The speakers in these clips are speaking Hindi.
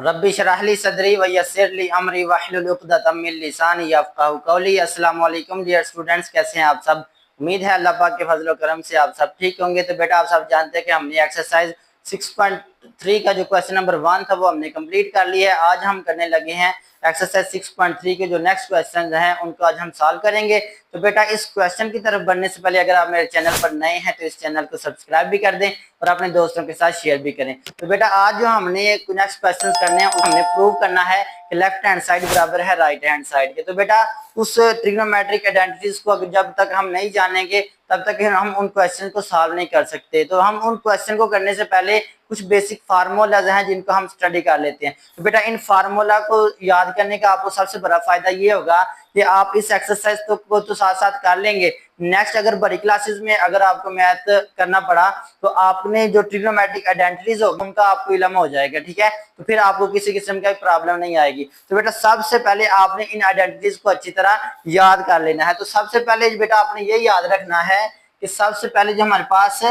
रब्बी शरह ली सदरी व यस्सिर ली अमरी वहलुल उक़दतम मिन लिसानी यफ़क़हू क़ौली। अस्सलाम वालेकुम डियर स्टूडेंट्स, कैसे हैं आप सब। उम्मीद है अल्लाह पाक के फजल करम से आप सब ठीक होंगे। तो बेटा आप सब जानते हैं कि हमने एक्सरसाइज 6.3 का जो क्वेश्चन नंबर 1 था वो हमने कंप्लीट कर लिया है। आज हम करने लगे हैं एक्सरसाइज 6.3 के जो नेक्स्ट क्वेश्चन हैं उनको आज हम सॉल्व करेंगे। तो बेटा इस क्वेश्चन की तरफ बढ़ने से पहले अगर आप मेरे चैनल पर नए हैं तो इस चैनल को सब्सक्राइब भी कर दें और अपने दोस्तों के साथ शेयर भी करें। तो बेटा आज जो हमने नेक्स्ट क्वेश्चन करने हैं हमने प्रूव करना है कि लेफ्ट हैंड साइड बराबर है राइट हैंड साइड के। तो बेटा उस ट्रिग्नोमेट्रिक आइडेंटिटीज को जब तक हम नहीं जानेंगे तब तक हम उन क्वेश्चन को सॉल्व नहीं कर सकते। तो हम उन क्वेश्चन को करने से पहले कुछ बेसिक फार्मूलाज हैं जिनको हम स्टडी कर लेते हैं। तो बेटा इन फार्मूला को याद करने का आपको सबसे बड़ा फायदा ये होगा कि आप इस एक्सरसाइज को तो साथ साथ कर लेंगे। नेक्स्ट अगर बड़ी क्लासेस में अगर आपको मैथ करना पड़ा तो आपने जो ट्रिग्नोमेट्रिक आइडेंटिटीज होगी उनका आपको इल्म हो जाएगा, ठीक है। तो फिर आपको किसी किस्म का प्रॉब्लम नहीं आएगी। तो बेटा सबसे पहले आपने इन आइडेंटिटीज को अच्छी तरह याद कर लेना है। तो सबसे पहले बेटा आपने ये याद रखना है कि सबसे पहले जो हमारे पास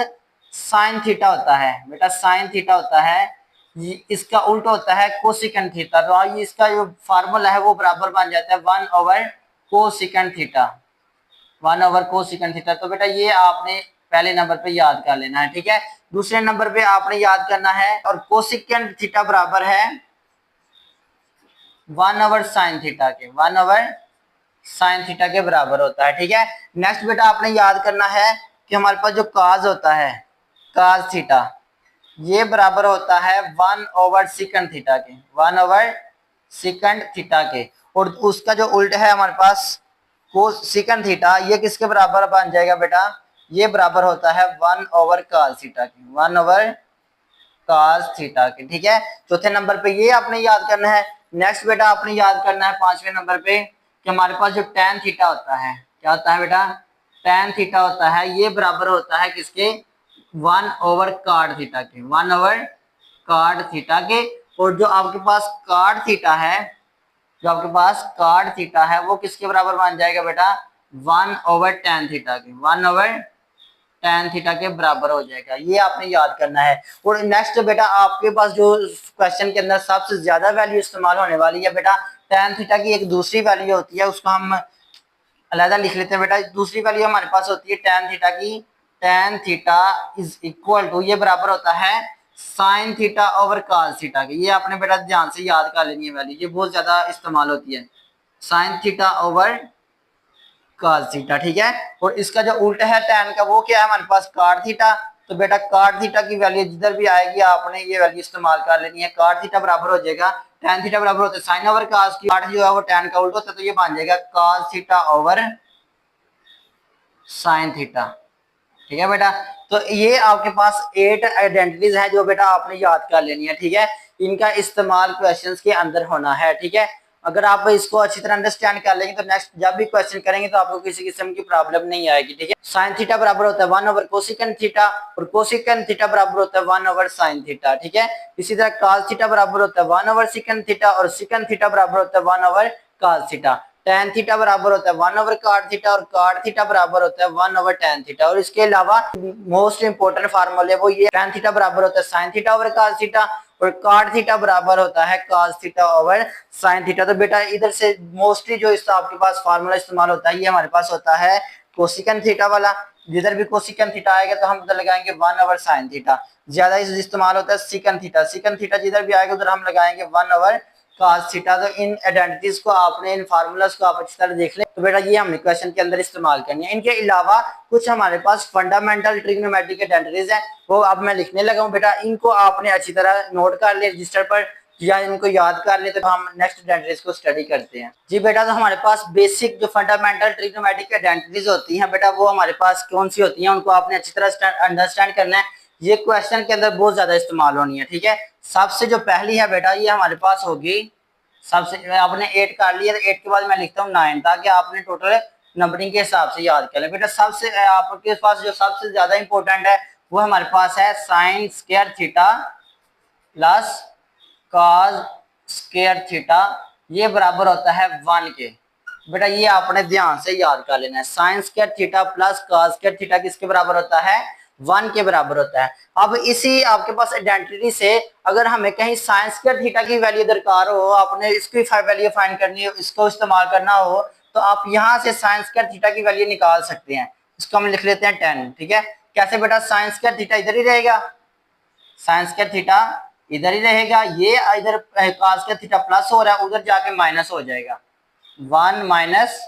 साइन थीटा होता है, बेटा साइन थीटा होता है इसका उल्टा होता है कोसिकेंट थीटा। तो इसका जो फार्मूला है वो बराबर बन जाता है 1 over cosecant theta, 1 over cosecant theta. तो बेटा ये आपने पहले नंबर पे याद कर लेना है, ठीक है। दूसरे नंबर पे आपने याद करना है और कोसिकेंट थीटा बराबर है 1 ओवर साइन थीटा के, 1 ओवर साइन थीटा के बराबर होता है, ठीक है। नेक्स्ट बेटा आपने याद करना है कि हमारे पास जो काज होता है काज थीटा ये बराबर होता है 1 ओवर सिकंड थीटा के, 1 ओवर सिकंड थीटा के। और उसका जो उल्टा है हमारे पास कोसिकेंट थीटा ये किसके बराबर बन जाएगा बेटा, ये बराबर होता है 1 ओवर कॉस थीटा के, 1 ओवर कॉस थीटा के, ठीक है। चौथे नंबर पे ये आपने याद करना है। नेक्स्ट बेटा आपने याद करना है 5वें नंबर पे कि हमारे पास जो tan थीटा होता है, क्या होता है बेटा, tan थीटा होता है ये बराबर होता है किसके, 1 ओवर कॉट थीटा के, 1 ओवर कॉट थीटा के। और जो आपके पास कॉट थीटा है, जो आपके पास कॉट थीटा है वो किसके बराबर बन जाएगा बेटा, 1 ओवर tan थीटा के, 1 ओवर tan थीटा के बराबर हो जाएगा। ये आपने याद करना है। और नेक्स्ट बेटा आपके पास जो क्वेश्चन के अंदर सबसे ज्यादा वैल्यू इस्तेमाल होने वाली है बेटा tan थीटा की एक दूसरी वैल्यू होती है, उसको हम अलग लिख लेते हैं। बेटा दूसरी वैल्यू हमारे पास होती है tan थीटा की, tan theta is equal to ये बराबर होता है sin theta over cos theta के। ये आपने बेटा ध्यान से याद कर लेनी है वैल्यू, ये बहुत ज्यादा इस्तेमाल होती है, sin theta over cos theta, ठीक है। और इसका जो उल्टा है tan का वो क्या है हमारे पास cot थीटा। तो बेटा cot थीटा की वैल्यू जिधर भी आएगी आपने ये वैल्यू इस्तेमाल कर लेनी है। cot थीटा बराबर हो जाएगा tan थीटा बराबर होता है sin ओवर cos की, cot जो है वो tan का उल्टा होता है तो ये बन जाएगा cos theta over sin theta, ठीक है बेटा। तो ये आपके पास 8 आइडेंटिटीज है जो बेटा आपने याद कर लेनी है, ठीक है। इनका इस्तेमाल क्वेश्चंस के अंदर होना है, ठीक है। अगर आप इसको अच्छी तरह अंडरस्टैंड कर लेंगे तो नेक्स्ट जब भी क्वेश्चन करेंगे तो आपको किसी किस्म की प्रॉब्लम नहीं आएगी, ठीक है। साइन थीटा बराबर होता है 1 ओवर कोसिकेंट थीटा और कोसिकेंट थीटा बराबर होता है 1 ओवर साइन थीटा, ठीक है। इसी तरह cos थीटा बराबर होता है 1 ओवर सिकेंट थीटा और सिकेंट थीटा बराबर होता है 1 over cos theta. tan theta बराबर होता है 1 ओवर cot थीटा और cot थीटा बराबर होता है 1 ओवर tan थीटा। और इसके अलावा मोस्ट इंपोर्टेंट फार्मूले वो ये tan थीटा बराबर होता है sin theta over cos theta और cot थीटा बराबर होता है cos theta over sin theta. तो बेटा इधर से मोस्टली जो इस आपके पास फार्मूला इस्तेमाल होता है ये हमारे पास होता है कोसिकेंट थीटा वाला। जिधर भी कोसिकेंट थीटा आएगा तो हम उधर लगाएंगे 1 ओवर sin थीटा। ज्यादा इस्तेमाल होता है सिकेंट थीटा, सिकेंट थीटा जिधर भी आएगा उधर हम लगाएंगे 1 ओवर cos थीटा। तो इन आइडेंटिटीज को आपने, इन फार्मूलाज को आप अच्छी तरह देख लें। तो बेटा ये हमने क्वेश्चन के अंदर इस्तेमाल करनी है। इनके अलावा कुछ हमारे पास फंडामेंटल ट्रिग्नोमेट्रिक आइडेंटिटीज हैं वो अब मैं लिखने लगा हूं। बेटा इनको आपने अच्छी तरह नोट कर ले रजिस्टर पर या इनको याद कर ले। तो हम नेक्स्ट आइडेंटिटीज को स्टडी करते हैं जी। बेटा तो हमारे पास बेसिक जो फंडामेंटल ट्रिग्नोमेट्रिक आइडेंटिटीज होती हैं बेटा वो हमारे पास कौन सी होती हैं उनको आपने अच्छी तरह अंडरस्टैंड करना है। ये क्वेश्चन के अंदर बहुत ज्यादा इस्तेमाल होनी है, ठीक है। सबसे जो पहली है बेटा ये हमारे पास होगी, सबसे आपने 8 कर लिया तो 8 के बाद मैं लिखता हूँ 9 ताकि आपने टोटल नंबरिंग के हिसाब से याद कर लें। बेटा सबसे आपके पास जो सबसे ज्यादा इंपॉर्टेंट है वो हमारे पास है sine square theta plus cos square theta, ये बराबर होता है 1 के। बेटा ये आपने ध्यान से याद कर लेना है। Sine square theta plus cos square theta किसके बराबर होता है 1 के बराबर होता है। अब इसी आपके पास आइडेंटिटी से अगर हमें कहीं साइन स्क्वायर थीटा की वैल्यू दरकार हो, आपने इसकी वैल्यू फाइंड करनी हो, इसको इस्तेमाल करना हो, तो आप यहाँ से साइन स्क्वायर थीटा की वैल्यू निकाल सकते हैं। इसको हम लिख लेते हैं 10। ठीक है, कैसे बेटा, साइन स्क्वायर थीटा इधर ही रहेगा, साइन स्क्वायर थीटा इधर ही रहेगा, ये इधर कॉस स्क्वायर थीटा प्लस हो रहा है, उधर जाके माइनस हो जाएगा, 1 माइनस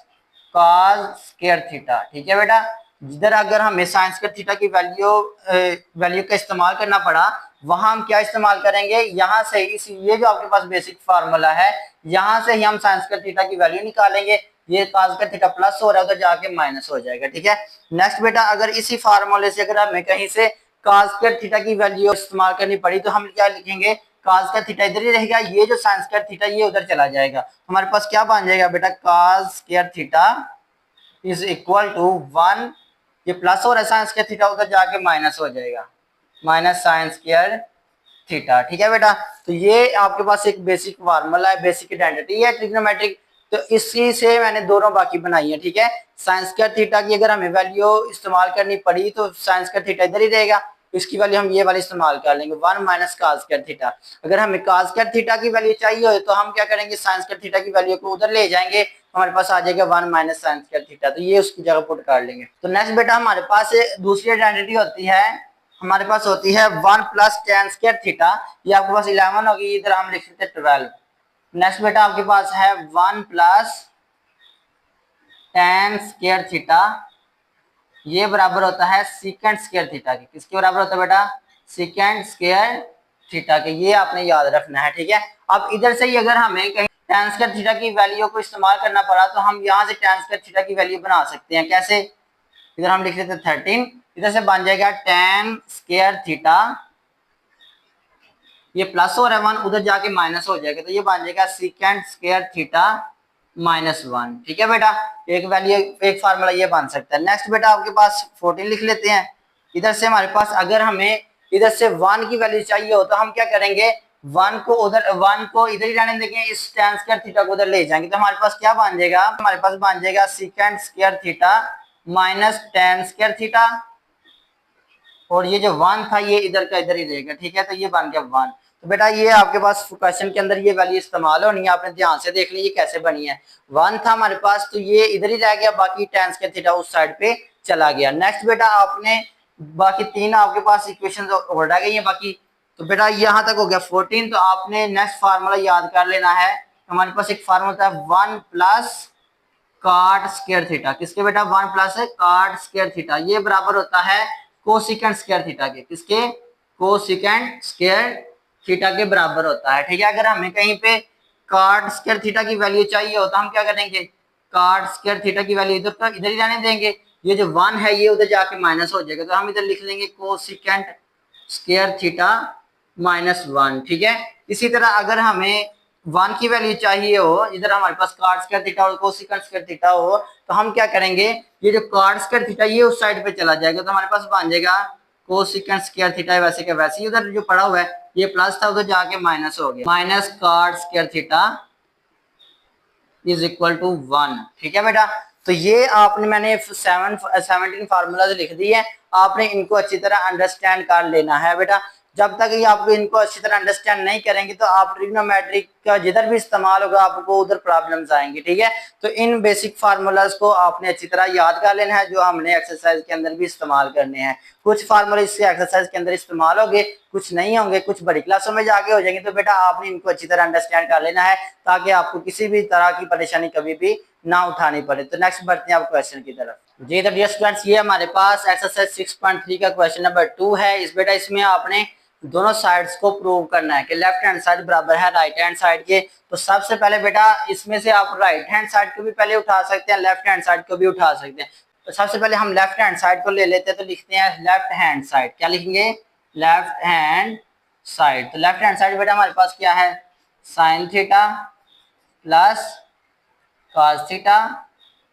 कॉस स्क्वायर थीटा। ठीक है बेटा, जिधर अगर हमें साइन स्क्वायर थीटा की वैल्यू का इस्तेमाल करना पड़ा, वहां हम क्या इस्तेमाल करेंगे, यहाँ से इस ये जो आपके पास बेसिक फार्मूला है, यहाँ से ही हम साइन स्क्वायर थीटा की वैल्यू निकालेंगे, ये कॉस स्क्वायर थीटा प्लस हो रहा है, उधर जाके माइनस हो जाएगा। ठीक है, नेक्स्ट बेटा, अगर इसी फार्मूले से अगर हमें कहीं से कॉस स्क्वायर थीटा की वैल्यू इस्तेमाल करनी पड़ी, तो हम क्या लिखेंगे, कॉस स्क्वायर थीटा इधर ही रहेगा, ये जो साइन स्क्वायर थीटा ये उधर चला जाएगा, हमारे पास क्या बन जाएगा बेटा, cos square theta is equal to 1, ये प्लस हो रहा है साइन स्क्वायर थीटा, उधर जाके माइनस हो जाएगा, माइनस साइन स्क्वायर थीटा। ठीक है बेटा, तो ये आपके पास एक बेसिक फार्मूला है, बेसिक आइडेंटिटी है ट्रिग्नोमेट्रिक, तो इसी से मैंने दोनों बाकी बनाई है। ठीक है, साइन स्क्वायर थीटा की अगर हमें वैल्यू इस्तेमाल करनी पड़ी तो साइन स्क्वायर थीटा इधर ही रहेगा, इसकी वैल्यू हम ये वाली इस्तेमाल कर लेंगे, 1 माइनस कॉस स्क्वायर थीटा। अगर हमें कॉस स्क्वायर थीटा की वैल्यू चाहिए हो तो हम क्या करेंगे, साइन स्क्वायर थीटा की वैल्यू को उधर ले जाएंगे, हमारे पास आ जाएगा 1 माइनस साइन स्क्वायर थीटा, तो ये उसकी जगह पुट कर लेंगे। तो नेक्स्ट बेटा, हमारे पास दूसरी आइडेंटिटी होती है, हमारे पास होती है 1 प्लस टेन स्क्वायर थीटा, ये आपके पास 11 होगी, इधर हम लिख सकते हैं 12। नेक्स्ट बेटा आपके पास है 1 प्लस टेन स्क्वायर थीटा, ये बराबर होता है सीकेंड स्क्वायर थीटा के, किसके बराबर होता है बेटा, सीकेंड स्क्वायर थीटा के, ये आपने याद रखना है। ठीक है, अब इधर से ही अगर हमें कहीं टेन स्क्वायर थीटा की वैल्यू को इस्तेमाल करना पड़ा, तो हम यहाँ से टेन स्क्वायर थीटा की वैल्यू बना सकते हैं, कैसे, इधर हम लिख लेते हैं 13, इधर से बन जाएगा टेन स्क्वायर थीटा, ये प्लस हो रहा है 1, उधर जाके माइनस हो जाएगा, तो ये बन जाएगा सीकेंड स्क्वायर थीटा -1। ठीक है बेटा, एक वैल्यू एक फार्मूला ये बन सकता है। नेक्स्ट बेटा आपके पास 14 लिख लेते हैं, इधर से हमारे पास अगर हमें इधर से 1 की वैल्यू चाहिए हो तो हम क्या करेंगे, 1 को इधर ही रहने देंगे, इस टेन स्क्वायर थीटा को उधर ले जाएंगे, तो हमारे पास क्या बन जाएगा, हमारे पास बन जाएगा secant square theta minus ten square theta, और ये जो 1 था ये इधर का इधर ही रहेगा। ठीक है, तो ये बन गया 1। तो बेटा ये आपके पास क्वेश्चन के अंदर ये वैल्यू इस्तेमाल होनी है, आपने ध्यान से देख ली ये कैसे बनी है, 1 था हमारे पास तो ये इधर ही रह गया, बाकी टेन स्क्वायर थीटा उस साइड पे चला गया। नेक्स्ट बेटा आपने बाकी 3 आपके पास इक्वेशन और रह गई है बाकी, तो बेटा यहाँ तक हो गया 14। तो आपने नेक्स्ट फार्मूला याद कर लेना है, हमारे पास एक फार्मूला था 1 प्लस कॉट स्क्वायर थीटा, किसके बेटा, 1 प्लस कॉट स्क्वायर थीटा, ये बराबर होता है कोसिकेंट स्क्वायर थीटा के, किसके, कोसिकेंट स्क्वायर थीटा के बराबर होता है। ठीक है, अगर हमें कहीं पे कॉट स्क्वायर थीटा की वैल्यू चाहिए हो तो हम क्या करेंगे, कॉट स्क्वायर थीटा की वैल्यू इधर ही जाने देंगे, ये जो 1 है ये उधर जाके माइनस हो जाएगा, तो हम इधर लिख लेंगे कोसिकेंट स्क्वायर थीटा -1। ठीक है, इसी तरह अगर हमें 1 की वैल्यू चाहिए हो, इधर हमारे पास कॉट स्क्वायर थीटा और कोसिकेंट स्क्वायर थीटा हो, तो हम क्या करेंगे, ये जो कॉट स्क्वायर थीटा ये उस साइड पे चला जाएगा, तो हमारे पास बन जाएगा कोसिकेंट स्क्वायर थीटा, वैसे के वैसे ही उधर जो पड़ा हुआ है ये प्लस था, उधर जाके माइनस हो गया, minus cot square theta is equal to 1। ठीक है बेटा, तो ये आपने मैंने 17 फार्मूलाज लिख दी है, आपने इनको अच्छी तरह अंडरस्टैंड कर लेना है बेटा। जब तक ये आप इनको अच्छी तरह अंडरस्टैंड नहीं करेंगे तो आप ट्रिग्नोमेट्रिक का जिधर भी इस्तेमाल होगा आपको उधर प्रॉब्लम्स आएंगी। ठीक है, तो इन बेसिक फार्मूलाज को आपने अच्छी तरह याद कर लेना है, जो हमने एक्सरसाइज के अंदर भी इस्तेमाल करने हैं। कुछ फार्मूले इससे एक्सरसाइज के अंदर इस्तेमाल होंगे, कुछ नहीं होंगे, कुछ बड़ी क्लासों में जाके हो जाएंगे, तो बेटा आपने इनको अच्छी तरह अंडरस्टैंड कर लेना है ताकि आपको किसी भी तरह की परेशानी कभी भी ना उठानी पड़े। तो नेक्स्ट बढ़ते हैं आप क्वेश्चन की तरफ। जी तो डियर स्टूडेंट्स, ये हमारे पास एक्सरसाइज 6.3 का क्वेश्चन नंबर 2 है। इस बेटा इसमें आपने दोनों साइड्स को प्रूव करना है कि लेफ्ट हैंड साइड बराबर है राइट हैंड साइड के। तो सबसे पहले बेटा इसमें से आप राइट हैंड साइड को भी पहले उठा सकते हैं, लेफ्ट हैंड साइड को भी उठा सकते हैं। तो सबसे पहले हम लेफ्ट हैंड साइड को ले लेते हैं, तो लिखते हैं लेफ्ट हैंड साइड, क्या लिखेंगे, लेफ्ट हैंड साइड। तो लेफ्ट हैंड साइड बेटा हमारे पास क्या है, sine theta plus cos theta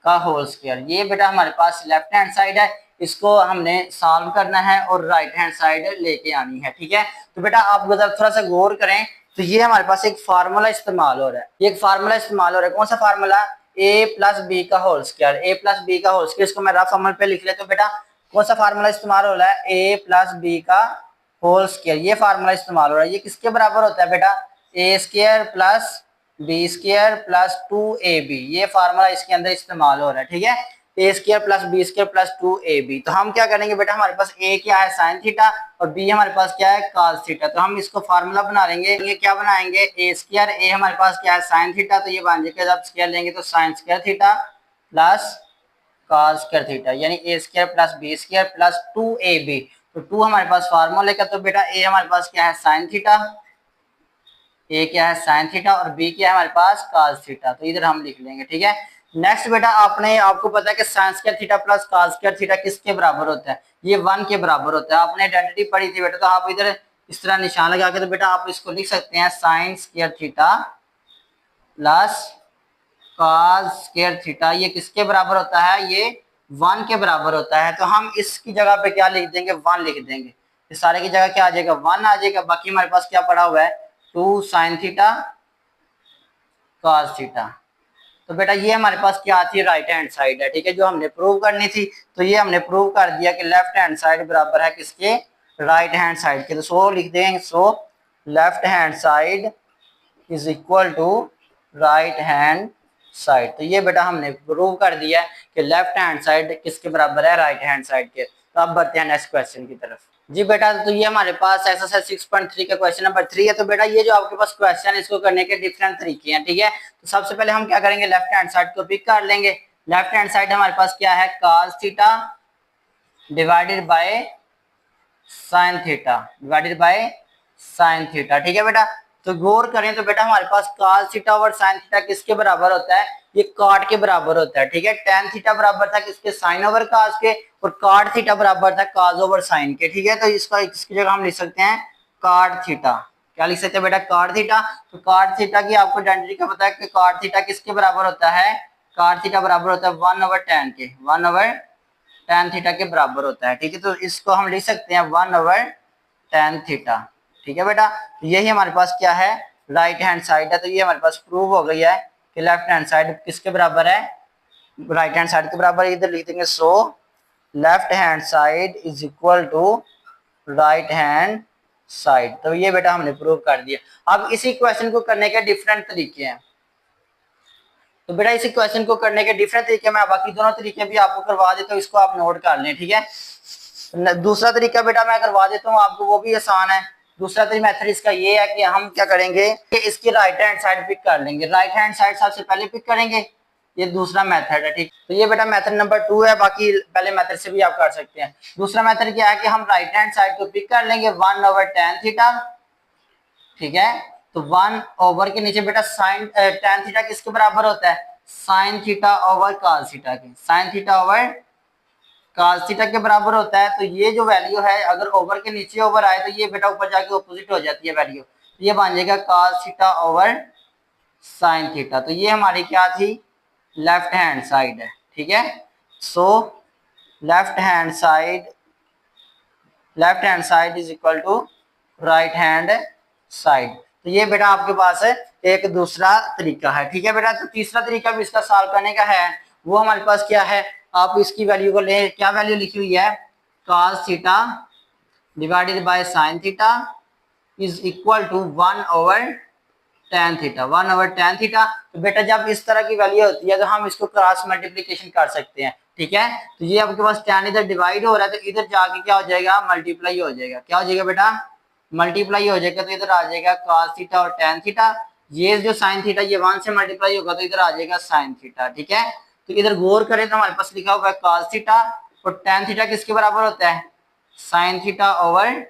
का होल स्क्वायर। ये बेटा हमारे पास लेफ्ट हैंड साइड है, इसको हमने सॉल्व करना है और राइट हैंड साइड लेके आनी है। ठीक है, तो बेटा आप थोड़ा सा गौर करें, तो ये हमारे पास एक फार्मूला इस्तेमाल हो रहा है, एक फार्मूला इस्तेमाल हो रहा है, कौन सा फार्मूला, a प्लस बी का whole square, a plus B का होल स्क्वायर। इसको मैं रफ अमल पे लिख लेता हूँ बेटा, कौन सा फार्मूला इस्तेमाल हो रहा है, ए प्लस बी का होल स्क्वायर, ये फार्मूला इस्तेमाल हो रहा है। ये किसके बराबर होता है बेटा, A square plus B square plus 2ab, ये फार्मूला इसके अंदर इस्तेमाल हो रहा है। ठीक है, A square plus B square plus 2ab। तो हम क्या करेंगे बेटा, हमारे पास ए क्या है साइन थीटा और बी हमारे पास क्या है कॉस थीटा, तो हम इसको फार्मूला बना लेंगे। ये क्या बनाएंगे, ए स्क्वायर, ए हमारे पास क्या है साइन थीटा, तो ये बन जाएगा, जब स्क्वायर लेंगे तो sine square theta plus cos square theta, यानी A square plus B square plus 2ab। तो 2 हमारे पास फार्मूले का, तो बेटा ए हमारे पास क्या है साइन थीटा, ए क्या है साइन थीटा और बी क्या है हमारे पास कॉस थीटा, तो इधर हम लिख लेंगे। ठीक है, नेक्स्ट बेटा आपको पता है कि sign square theta plus cos square theta किसके बराबर होता है, ये 1 के बराबर होता है। आपने आइडेंटिटी पढ़ी थी बेटा, तो आप इधर इस तरह निशान लगा के, तो बेटा आप इसको लिख सकते हैं sign square theta plus cos square theta, ये किसके बराबर होता है, ये 1 के बराबर होता है। तो हम इसकी जगह पे क्या लिख देंगे, 1 लिख देंगे। इस सारे की जगह क्या आ जाएगा, 1 आ जाएगा। बाकी हमारे पास क्या पड़ा हुआ है, 2 साइन थीटा कॉस थीटा। तो बेटा ये हमारे पास क्या थी, राइट हैंड साइड है। ठीक है, जो हमने प्रूव करनी थी, तो ये हमने प्रूव कर दिया कि लेफ्ट हैंड साइड बराबर है किसके, राइट हैंड साइड के। तो सो लिख देंगे, so left hand side is equal to right hand side. तो ये बेटा हमने प्रूव कर दिया कि लेफ्ट हैंड साइड किसके बराबर है, राइट हैंड साइड के। तो अब बढ़ते हैं नेक्स्ट क्वेश्चन की तरफ। जी बेटा, तो ये हमारे पास एक्सरसाइज 6.3 का क्वेश्चन नंबर 3 है। तो बेटा ये जो आपके पास क्वेश्चन है, इसको करने के डिफरेंट तरीके हैं। ठीक है, तो सबसे पहले हम क्या करेंगे, लेफ्ट हैंड साइड को पिक कर लेंगे। लेफ्ट हैंड साइड हमारे पास क्या है, cos theta divided by sine theta, divided by sine theta. ठीक है बेटा, तो गौर करें तो बेटा हमारे पास cos थीटा और साइन थीटा किसके बराबर होता है, ये cot के बराबर होता है। ठीक है, tan थीटा बराबर था किसके, साइन ओवर cos के, और cot थीटा बराबर था cos ओवर साइन के। ठीक है, तो इसकी जगह हम लिख सकते हैं cot थीटा। क्या लिख सकते हैं बेटा, cot थीटा। तो cot थीटा की आपको आइडेंटिटी का पता है कि cot थीटा किसके बराबर होता है, cot थीटा बराबर होता है 1 ओवर tan के, 1 ओवर tan थीटा के बराबर होता है। ठीक है, तो इसको हम लिख सकते हैं 1 ओवर tan थीटा। ठीक है बेटा, यही हमारे पास क्या है, राइट हैंड साइड है। तो ये हमारे पास प्रूव हो गई है कि लेफ्ट हैंड साइड किसके बराबर है, राइट हैंड साइड के बराबर। इधर लिख देंगे, so left hand side is equal to right hand side. तो ये बेटा हमने प्रूव कर दिया। अब इसी क्वेश्चन को करने के डिफरेंट तरीके हैं। तो बेटा इसी क्वेश्चन को करने के डिफरेंट तरीके, मैं बाकी दोनों तरीके भी आपको करवा देता हूँ, इसको आप नोट कर लें। ठीक है, दूसरा तरीका बेटा मैं करवा देता हूँ आपको, वो भी आसान है। दूसरा मेथड इसका ये है कि हम क्या करेंगे कि इसकी राइट हैंड साइड पिक कर लेंगे। राइट हैंड साइड सबसे पहले पिक करेंगे, ये दूसरा मेथड है। ठीक, तो ये बेटा मेथड नंबर 2 है। बाकी पहले मेथड से भी आप कर सकते हैं। दूसरा मेथड क्या है कि हम राइट हैंड साइड को पिक कर लेंगे 1 ओवर tan थीटा। ठीक है, तो 1 ओवर के नीचे बेटा साइन tan थीटा किसके बराबर होता है, sine theta over cos theta के, sine theta over cos theta के बराबर होता है। तो ये जो वैल्यू है, अगर ओवर के नीचे ओवर आए तो ये बेटा ऊपर जाके ऑपोजिट हो जाती है वैल्यू, तो ये बन जाएगा cos theta over sine theta. तो ये हमारी क्या थी, लेफ्ट हैंड साइड है। ठीक है, so left hand side is equal to right hand side. तो ये बेटा आपके पास है एक दूसरा तरीका है। ठीक है बेटा, तो तीसरा तरीका भी इसका सॉल्व करने का है। वो हमारे पास क्या है, आप इसकी वैल्यू को ले, क्या वैल्यू लिखी हुई है, cos theta divided by sine theta is equal to 1 over tan theta, 1 over tan theta. तो बेटा जब इस तरह की वैल्यू होती है तो हम इसको क्रॉस मल्टीप्लिकेशन कर सकते हैं। ठीक है, तो ये आपके पास tan इधर डिवाइड हो रहा है, तो इधर जाके क्या हो जाएगा, मल्टीप्लाई हो जाएगा। क्या हो जाएगा बेटा, मल्टीप्लाई हो जाएगा। तो इधर आ जाएगा cos थीटा और tan थीटा। ये जो sin थीटा ये 1 से मल्टीप्लाई होगा, तो इधर आ जाएगा sin थीटा। ठीक है, तो इधर गौर करें तो हमारे पास लिखा हुआ है cos थीटा और tan थीटा किसके बराबर होता है, sin theta over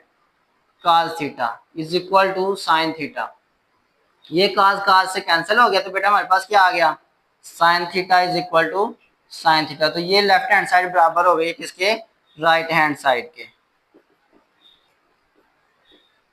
cos theta is equal to sin theta. ये cos से कैंसिल हो गया, तो बेटा हमारे पास क्या आ गया, sin theta is equal to sin theta. तो ये लेफ्ट हैंड साइड बराबर हो गई किसके, राइट हैंड साइड के।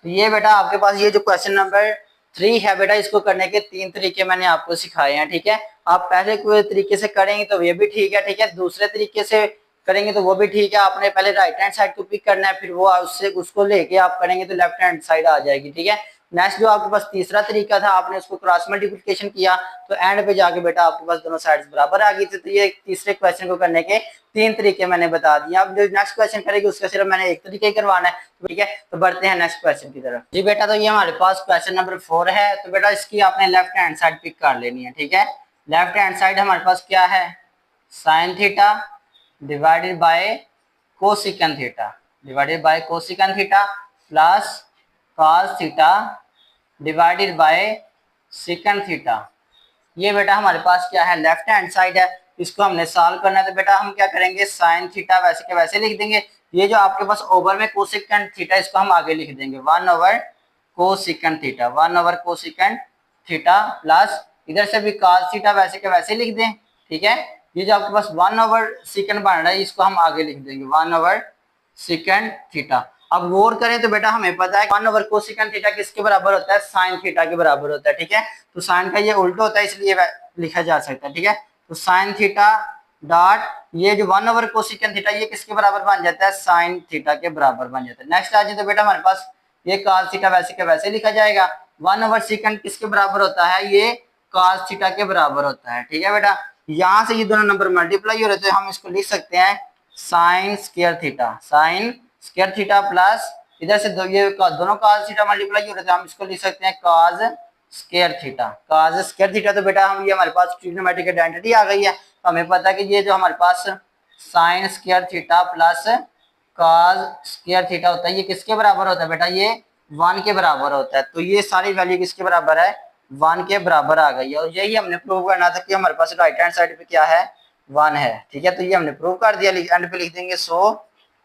तो ये बेटा आपके पास ये जो क्वेश्चन नंबर 3 है बेटा, इसको करने के 3 तरीके मैंने आपको सिखाए हैं। ठीक है, आप पहले कोई तरीके से करेंगे तो ये भी ठीक है। ठीक है, दूसरे तरीके से करेंगे तो वो भी ठीक है। आपने पहले राइट हैंड साइड को पिक करना है, फिर वो उससे उसको लेके आप करेंगे तो लेफ्ट हैंड साइड आ जाएगी। ठीक है, नेक्स्ट जो आपके पास तीसरा तरीका था, आपने उसको क्रॉस मल्टीप्लिकेशन किया तो एंड पे जाके बेटा आपके पास दोनों साइड्स बराबर आ गई थी। तो ये तीसरे क्वेश्चन को करने के तीन तरीके मैंने बता दिए। अब जो नेक्स्ट क्वेश्चन करेगी उसका सिर्फ मैंने एक तरीके ही करवाना है, ठीक है। तो बढ़ते हैं नेक्स्ट क्वेश्चन की तरफ। जी बेटा, तो ये हमारे पास क्वेश्चन नंबर 4 है। तो बेटा इसकी आपने लेफ्ट हैंड साइड पिक कर लेनी है, ठीक है। लेफ्ट हैंड साइड हमारे पास क्या है, sine theta divided bye कोसिकन theta, divided bye कोसिकन theta plus cos theta divided by second theta. ये बेटा हमारे पास क्या है, लेफ्ट हैंड साइड है। इसको हमने सॉल्व करना है, तो बेटा हम क्या करेंगे, साइन थीटा वैसे के वैसे लिख देंगे। ये जो आपके पास ओवर में कोसेकेंड थीटा, इसको हम आगे लिख देंगे 1 over cosecant theta, 1 over cosecant theta plus इधर से भी cos थीटा वैसे के वैसे लिख दें, ठीक है। ये जो आपके पास 1 ओवर सेकंड बन रहा है, इसको हम आगे लिख देंगे 1 ओवर सेकंड थीटा। अब गौर करें तो बेटा हमें पता है 1 ओवर कोसेकंड थीटा किसके बराबर होता है, साइन थीटा के बराबर होता है, ठीक है। तो साइन का ये उल्टा होता है, इसलिए लिखा जा सकता है, ठीक है। तो साइन थीटा डॉट ये जो 1 ओवर कोसेकंड थीटा ये किसके बराबर बन जाता है, साइन थीटा के बराबर बन जाता है। नेक्स्ट आ जाए तो बेटा हमारे पास ये cos थीटा वैसे के वैसे लिखा जाएगा। 1 ओवर सेकंड किसके बराबर होता है, ये cos थीटा के बराबर होता है, ठीक है बेटा। यहाँ से ये दोनों नंबर मल्टीप्लाई हो रहे थे, हम इसको लिख सकते हैं sign square theta, sign square theta plus इधर से ये दोनों cos थीटा मल्टीप्लाई हो रहे थे, हम इसको लिख सकते हैं cos square theta, cos square theta. तो बेटा हम ये हमारे पास ट्रिग्नोमेट्रिक आइडेंटिटी आ गई है। तो हमें पता है कि ये जो हमारे पास sine square theta plus cos square theta होता है, ये किसके बराबर होता है बेटा, ये 1 के बराबर होता है। तो ये सारी वैल्यू किसके बराबर है, 1 के बराबर आ गई है। और यही हमने प्रूव करना था कि हमारे पास राइट हैंड साइड पे क्या है, 1 है, ठीक है। तो ये हमने प्रूव कर दिया। एंड पे लिख देंगे so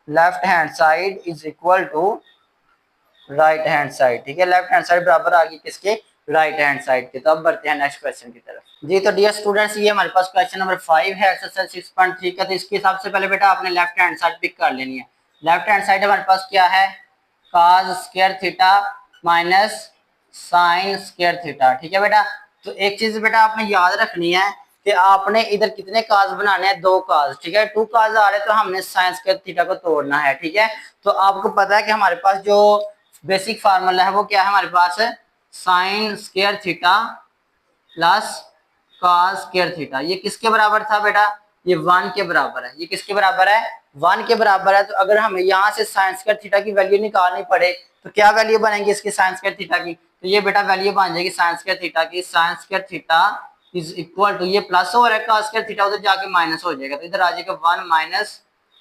left hand side is equal to right hand side, ठीक है। लेफ्ट हैंड साइड बराबर आ गई किसके, राइट हैंड साइड के। तो अब बढ़ते हैं नेक्स्ट क्वेश्चन की तरफ। जी तो डियर स्टूडेंट्स, ये हमारे पास क्वेश्चन नंबर 5 है एक्सरसाइज 6.3 का। तो इसके हिसाब से पहले बेटा आपने लेफ्ट हैंड साइड पिक कर लेनी है। लेफ्ट हैंड साइड हमारे पास क्या है, cos square theta minus sign square theta, ठीक है बेटा। तो एक चीज बेटा आपने याद रखनी है कि आपने इधर कितने काज बनाने हैं, 2 काज, ठीक है। 2 काज आ रहे तो हमने साइन स्क्वायर थीटा को तोड़ना है, ठीक है। तो आपको पता है कि हमारे पास जो बेसिक फार्मूला है वो क्या है, हमारे पास है sine square theta plus cos square theta. ये किसके बराबर था बेटा, ये 1 के बराबर है। ये किसके बराबर है, 1 के बराबर है। तो अगर हमें यहाँ से साइन स्क्वायर थीटा की वैल्यू निकालनी पड़े तो क्या वैल्यू बनेगी इसकी साइन स्क्वायर थीटा की, तो ये बेटा वैल्यू बन जाएगी साइन स्क्वायर थीटा की, sine square theta is equal to, ये प्लस हो रहा है cos स्क्वायर थीटा, उधर जाके माइनस हो जाएगा, तो इधर आ जाएगा 1 माइनस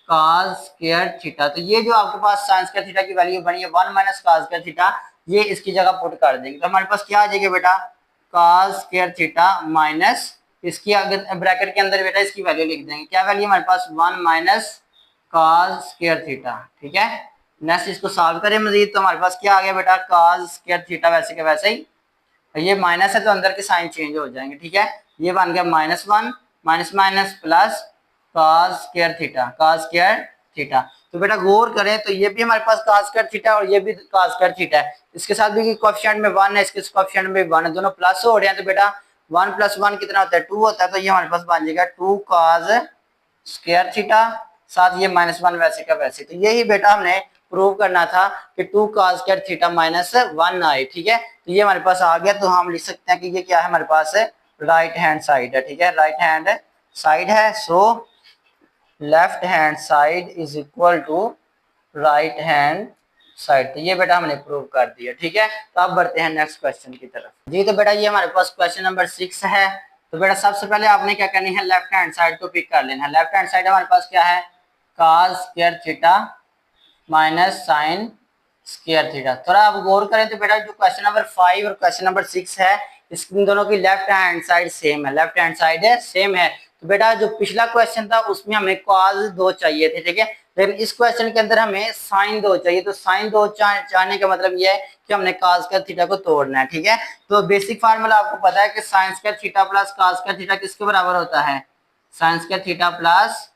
cos स्क्वायर थीटा। तो ये जो आपके पास साइन स्क्वायर थीटा की वैल्यू बनी है 1 माइनस cos स्क्वायर थीटा, ये इसकी जगह पुट कर देंगे। तो हमारे पास क्या आ जाएगा बेटा, cos स्क्वायर थीटा माइनस इसकी अगर ब्रैकेट के अंदर बेटा इसकी वैल्यू लिख देंगे। क्या वैल्यू हमारे पास 1 माइनस cos स्क्वायर थीटा, ठीक है। नेक्स्ट इसको सॉल्व करें मजीद, तो हमारे पास क्या आ गया बेटा, cos स्क्वायर थीटा वैसे के वैसे ही, ये माइनस है तो अंदर के साइन चेंज हो जाएंगे, ठीक है। ये बन गया -1 minus minus plus cos square theta, cos square theta. तो बेटा गौर करें तो ये भी हमारे पास cos स्क्वायर थीटा और ये भी cos स्क्वायर थीटा है। इसके साथ भी कोएफिशिएंट में 1 है, इसके कोएफिशिएंट में 1 है, दोनों प्लस हो रहे हैं। तो बेटा 1 + 1 कितना होता है, 2 होता है। तो ये हमारे पास बन जाएगा 2 cos स्क्वायर थीटा, साथ ये -1 वैसे का वैसे। तो यही बेटा हमने प्रूव करना था कि 2 cos स्क्वायर थीटा -1 आए, ठीक है। तो ये हमारे पास आ गया। तो हम लिख सकते हैं कि ये क्या है, हमारे पास राइट हैंड साइड है, ठीक है, राइट हैंड साइड है। So left hand side is equal to right hand side. तो ये बेटा हमने प्रूव कर दिया, ठीक है। तो अब बढ़ते हैं नेक्स्ट क्वेश्चन की तरफ। जी तो बेटा ये हमारे पास क्वेश्चन नंबर 6 है। तो बेटा सबसे पहले आपने क्या करनी है, लेफ्ट हैंड साइड को पिक कर लेना है। लेफ्ट हैंड साइड हमारे पास क्या है, cos square theta minus sign square theta. थोड़ा आप गौर करें तो बेटा जो क्वेश्चन नंबर 5 और क्वेश्चन नंबर 6 है, इन दोनों की लेफ्ट हैंड साइड सेम है, लेफ्ट हैंड साइड सेम है। तो बेटा जो पिछला क्वेश्चन था उसमें हमें cos 2 चाहिए थे, ठीक है, लेकिन इस क्वेश्चन के अंदर हमें sin 2 चाहिए। तो sin 2 चाहने का मतलब यह है कि हमने cos स्क्वायर थीटा को तोड़ना है, ठीक है। तो बेसिक फार्मूला आपको पता है कि sin square theta plus cos square theta किसके बराबर होता है, sin square theta plus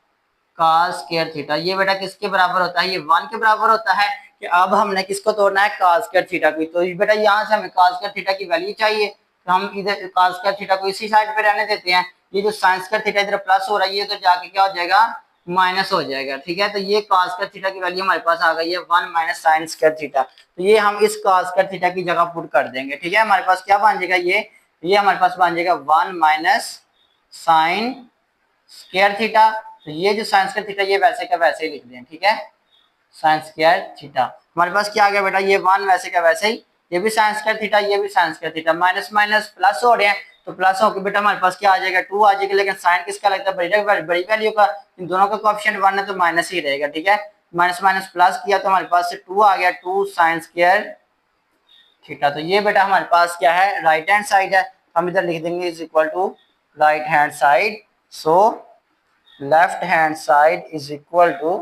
cos square theta. ये बेटा किसके बराबर होता है, ये 1 के बराबर होता है। कि अब हमने किसको तोड़ना है, cos स्क्वायर थीटा को। तो बेटा यहाँ से हमें cos स्क्वायर थीटा की वैल्यू चाहिए, तो हम इधर cos स्क्वायर थीटा को इसी साइड पे रहने देते हैं। ये जो sin स्क्वायर थीटा इधर प्लस हो रही है तो जाके क्या हो जाएगा, माइनस हो जाएगा, ठीक है। तो ये cos स्क्वायर थीटा की वैल्यू हमारे पास आ गई है 1 माइनस sin स्क्वायर थीटा। तो ये हम इस cos स्क्वायर थीटा की जगह पुट कर देंगे, ठीक है। हमारे पास क्या बन जाएगा, ये हमारे पास बन जाएगा 1 माइनस sin स्क्वायर थीटा तो ये जो साइन स्क्वायर थीटा ये वैसे का वैसे ही लिख दें, ठीक है, साइन स्क्वायर थीटा। हमारे पास क्या आ गया बेटा, ये 1 वैसे का वैसे ही, ये भी साइन स्क्वायर थीटा, ये भी sign square theta, minus minus plus हो रहे हैं, तो प्लस होकर बेटा हमारे पास क्या आ जाएगा, 2 आ जाएगा। लेकिन साइन किसका लगता है, बड़ी वैल्यू का, इन दोनों का कोएफिशिएंट 1 है तो माइनस ही रहेगा, ठीक है। माइनस माइनस प्लस किया तो हमारे पास से 2 आ गया, 2 साइन स्क्वायर थीटा। तो ये बेटा हमारे पास क्या है, राइट हैंड साइड है, हम इधर लिख देंगे is equal to right hand side. So left hand side is equal to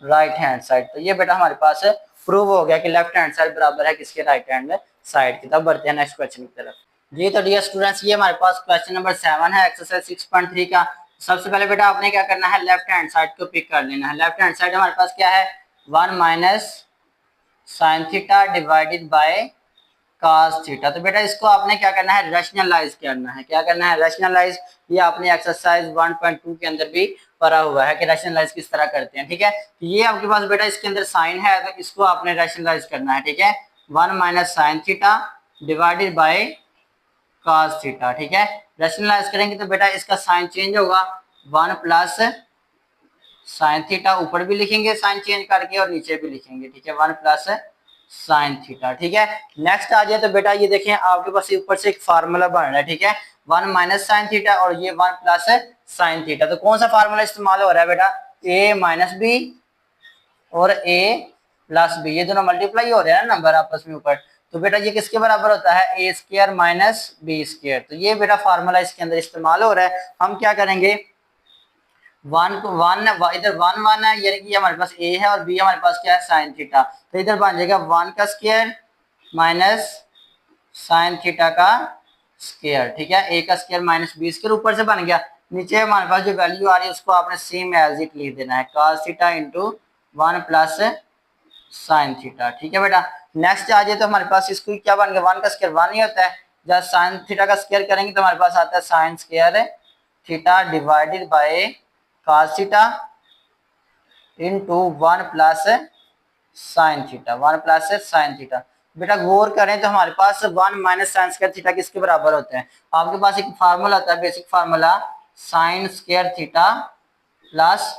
right hand side. तो ये बेटा हमारे पास प्रूव हो गया कि लेफ्ट हैंड साइड बराबर है किसके, राइट हैंड साइड की। तब बढ़ते हैं नेक्स्ट क्वेश्चन की तरफ। जी तो डियर स्टूडेंट्स, ये हमारे पास क्वेश्चन नंबर 7 है एक्सरसाइज 6.3 का। सबसे पहले बेटा आपने क्या करना है, लेफ्ट हैंड साइड को पिक कर लेना है। लेफ्ट हैंड साइड हमारे पास क्या है, 1 minus sine theta divided bye cos theta. तो बेटा इसको आपने क्या करना है, रैशनलाइज करना है। क्या करना है, रैशनलाइज। ये आपने एक्सरसाइज 1.2 के अंदर भी पढ़ा हुआ है कि रैशनलाइज किस तरह करते हैं, ठीक है। तो ये आपके पास बेटा इसके अंदर साइन है, तो इसको आपने रैशनलाइज करना है, ठीक है। 1 minus sine theta divided bye cos theta, ठीक है। रैशनलाइज करेंगे तो बेटा इसका साइन चेंज होगा, 1 प्लस साइन थीटा, ऊपर भी लिखेंगे साइन चेंज करके और नीचे भी लिखेंगे, ठीक है, 1 प्लस साइन थीटा, ठीक है। नेक्स्ट आ जाए तो बेटा ये देखें आपके पास ऊपर से एक फार्मूला बन रहा है, ठीक है, 1 माइनस साइन थीटा और ये 1 प्लस साइन थीटा। तो कौन सा फार्मूला इस्तेमाल हो रहा है बेटा, a माइनस बी और a प्लस बी, ये दोनों मल्टीप्लाई हो रहे हैं ना नंबर आपस में ऊपर। तो बेटा ये किसके बराबर होता है, A square minus B square. तो ये बेटा फार्मूला इसके अंदर इस्तेमाल हो रहा है। हम क्या करेंगे, वन को वन इधर 1 1 है, यानी कि हमारे पास a है और b हमारे पास क्या है, साइन थीटा। तो इधर बन जाएगा 1 का स्क्वायर माइनस साइन थीटा का स्क्वायर, ठीक है, a का स्क्वायर माइनस b स्क्वायर ऊपर से बन गया। नीचे हमारे पास जो वैल्यू आ रही है उसको आपने सेम एज इट लिख देना है, cos theta into 1 plus sine theta, ठीक है बेटा। नेक्स्ट आ जाए तो हमारे पास इसको क्या बन गया, 1 का स्क्वायर 1 ही होता है, जब साइन थीटा का स्क्वायर करेंगे तो हमारे पास आता है sine square theta divided bye cos theta into 1 plus sign theta, 1 plus sine theta. बेटा गौर करें तो हमारे पास 1 माइनस साइन स्क्वायर थीटा किसके बराबर होता है, आपके पास एक फार्मूला होता है, basic formula sign square theta plus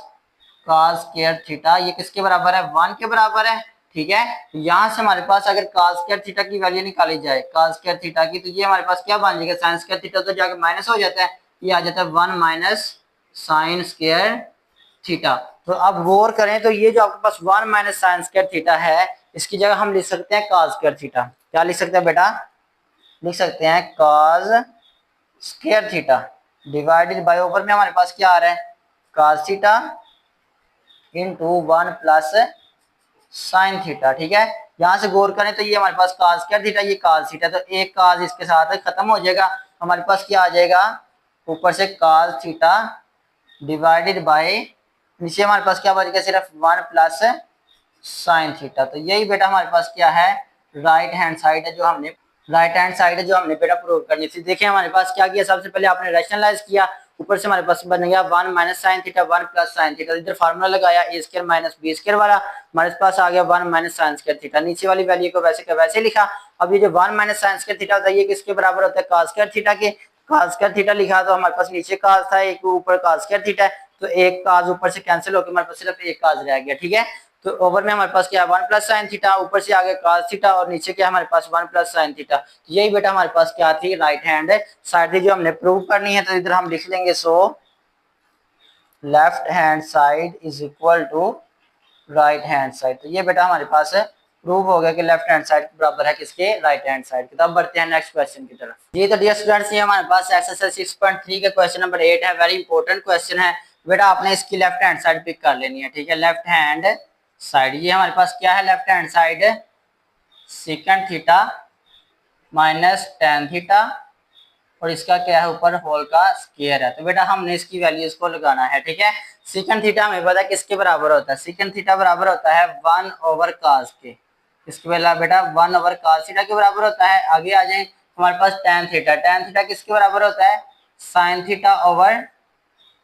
cos square theta, ये किसके बराबर है, 1 के बराबर है, ठीक है। तो यहाँ से हमारे पास अगर cos स्क्वायर थीटा की वैल्यू निकाली जाए, cos स्क्वायर थीटा की, तो ये हमारे पास क्या बन जाएगा, साइन स्क्वायर थीटा तो जाकर माइनस हो जाता है, ये आ जाता है 1 माइनस साइन स्क्वायर थीटा। तो अब गौर करें तो ये जो आपके पास 1 माइनस साइन स्क्वायर थीटा है, इसकी जगह हम लिख सकते हैं cos स्क्वायर थीटा। क्या लिख सकते हैं बेटा, लिख सकते हैं cos square theta divided bye, ऊपर में हमारे पास क्या आ रहा है, cos theta into 1 plus sine theta, ठीक है। यहाँ से गौर करें तो ये हमारे पास cos स्क्वायर थीटा, ये cos थीटा, तो एक cos इसके साथ खत्म हो जाएगा, हमारे पास क्या आ जाएगा, ऊपर से cos थीटा डिवाइडेड बाय, नीचे हमारे पास क्या बचेगा, सिर्फ 1 प्लस साइन थीटा। तो यही बेटा हमारे पास क्या है, राइट हैंड साइड है जो हमने बेटा प्रूव करनी थी। देखिए हमारे पास क्या किया, सबसे पहले आपने रैशनलाइज किया, ऊपर से हमारे पास बन गया 1 minus sine theta 1 plus sine theta, इधर फार्मूला लगाया ए स्क्वायर माइनस बी स्क्वायर वाला, हमारे पास आ गया 1 माइनस साइन स्क्वायर थीटा, नीचे वाली वैल्यू को वैसे का वैसे लिखा। अब ये जो 1 माइनस साइन स्क्वायर थीटा होता है ये किसके बराबर होता है, cos स्क्वायर थीटा के। cos स्क्वायर थीटा लिखा तो हमारे पास नीचे cos था, एक ऊपर cos स्क्वायर थीटा है, तो एक cos ऊपर से कैंसिल होकर हमारे पास सिर्फ एक cos रह गया, ठीक है। तो ओवर में हमारे पास क्या है 1 प्लस साइन थीटा, ऊपर से आगे cos थीटा और नीचे क्या हमारे पास 1 प्लस साइन थीटा। तो यही बेटा हमारे पास क्या थी, राइट हैंड साइड थी जो हमने प्रूव करनी है। तो इधर हम लिख लेंगे, so left hand side is equal to right hand side. तो ये बेटा हमारे पास प्रूव हो गया कि लेफ्ट हैंड साइड बराबर है किसके, राइट हैंड साइड के। तब बढ़ते हैं नेक्स्ट क्वेश्चन की तरफ। ये तो डियर स्टूडेंट्स ये हमारे पास एक्सरसाइज 6.3 का क्वेश्चन नंबर 8 है, वेरी इंपॉर्टेंट क्वेश्चन है बेटा, आपने इसकी लेफ्ट हैंड साइड पिक कर लेनी है, ठीक है। लेफ्ट हैंड साइड ये हमारे पास क्या है, left hand side second theta minus tan theta और इसका क्या है, ऊपर होल का स्क्वायर है। तो बेटा हमने इसकी वैल्यूज को लगाना है, ठीक है। सेकंड थीटा हमें पता है किसके बराबर होता है, सेकंड थीटा बराबर होता है 1 ओवर cos के, इसके पहला बेटा 1 ओवर cos थीटा के बराबर होता है। आगे आ जाए हमारे पास tan थीटा किसके बराबर होता है, sin theta over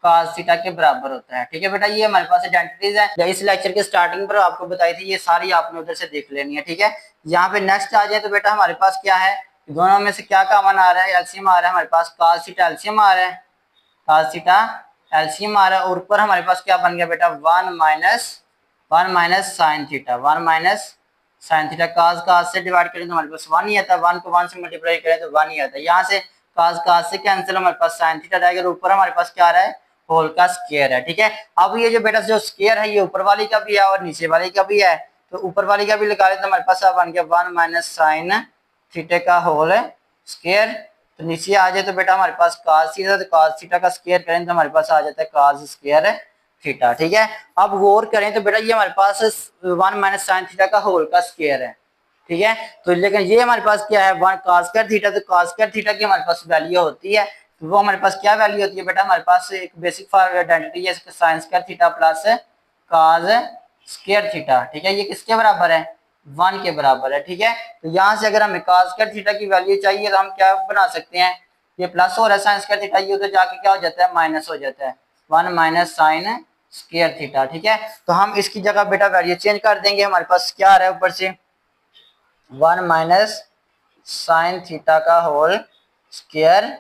cos theta के बराबर होता है, ठीक है बेटा। ये हमारे पास आइडेंटिटीज है, इस लेक्चर के स्टार्टिंग पर आपको बताई थी, ये सारी आपने उधर से देख लेनी है, ठीक है। यहाँ पे नेक्स्ट आ जाए तो बेटा हमारे पास क्या है, दोनों में से क्या कॉमन आ रहा है, एलसीएम आ रहा है हमारे पास, cos थीटा एलसीएम आ रहा है, cos थीटा एलसीएम आ रहा है और ऊपर हमारे पास क्या बन गया बेटा 1 minus sine theta, 1 - sine theta. Cos से डिवाइड करें तो हमारे पास 1 ही आता है, 1 को 1 से मल्टीप्लाई करें तो 1 ही आता है। यहाँ से काज से कैंसिल, हमारे पास साइन थीटा रहेगा और ऊपर हमारे पास क्या आ रहा है होल का स्क्वायर है। ठीक है, अब ये जो बेटा जो स्क्वायर है ये ऊपर वाली का भी है और नीचे वाली का भी है, तो ऊपर वाली का भी लगा लेते तो हमारे पास बन गया 1 - साइन थीटा का होल स्क्वायर। तो नीचे आ जाए तो बेटा हमारे पास cos थीटा, तो cos थीटा का स्क्वायर करें तो हमारे पास आ जाता है cos स्क्वायर थीटा। ठीक है, अब गौर करें तो बेटा ये हमारे पास 1 - साइन थीटा का होल का स्क्वायर है। ठीक है, तो लेकिन ये हमारे पास क्या है 1 cos स्क्वायर थीटा, तो cos स्क्वायर थीटा की हमारे पास वैल्यू होती है, तो वो हमारे पास क्या वैल्यू होती है बेटा, हमारे पास एक बेसिक फॉर्मूला आइडेंटिटी है sine square theta plus cos square theta. ठीक है, ये किसके बराबर है 1 के बराबर है। ठीक है, तो यहाँ से अगर हमें cos स्क्वायर थीटा की वैल्यू चाहिए तो हम क्या बना सकते हैं, ये प्लस हो रहा है साइन स्क्वायर थीटा, ये उधर जाके क्या हो जाता है माइनस हो जाता है 1 - साइन स्क्वायर थीटा। ठीक है, तो हम इसकी जगह बेटा वैल्यू चेंज कर देंगे, हमारे पास क्या आ रहा है ऊपर से 1 - साइन थीटा का होल स्क्वायर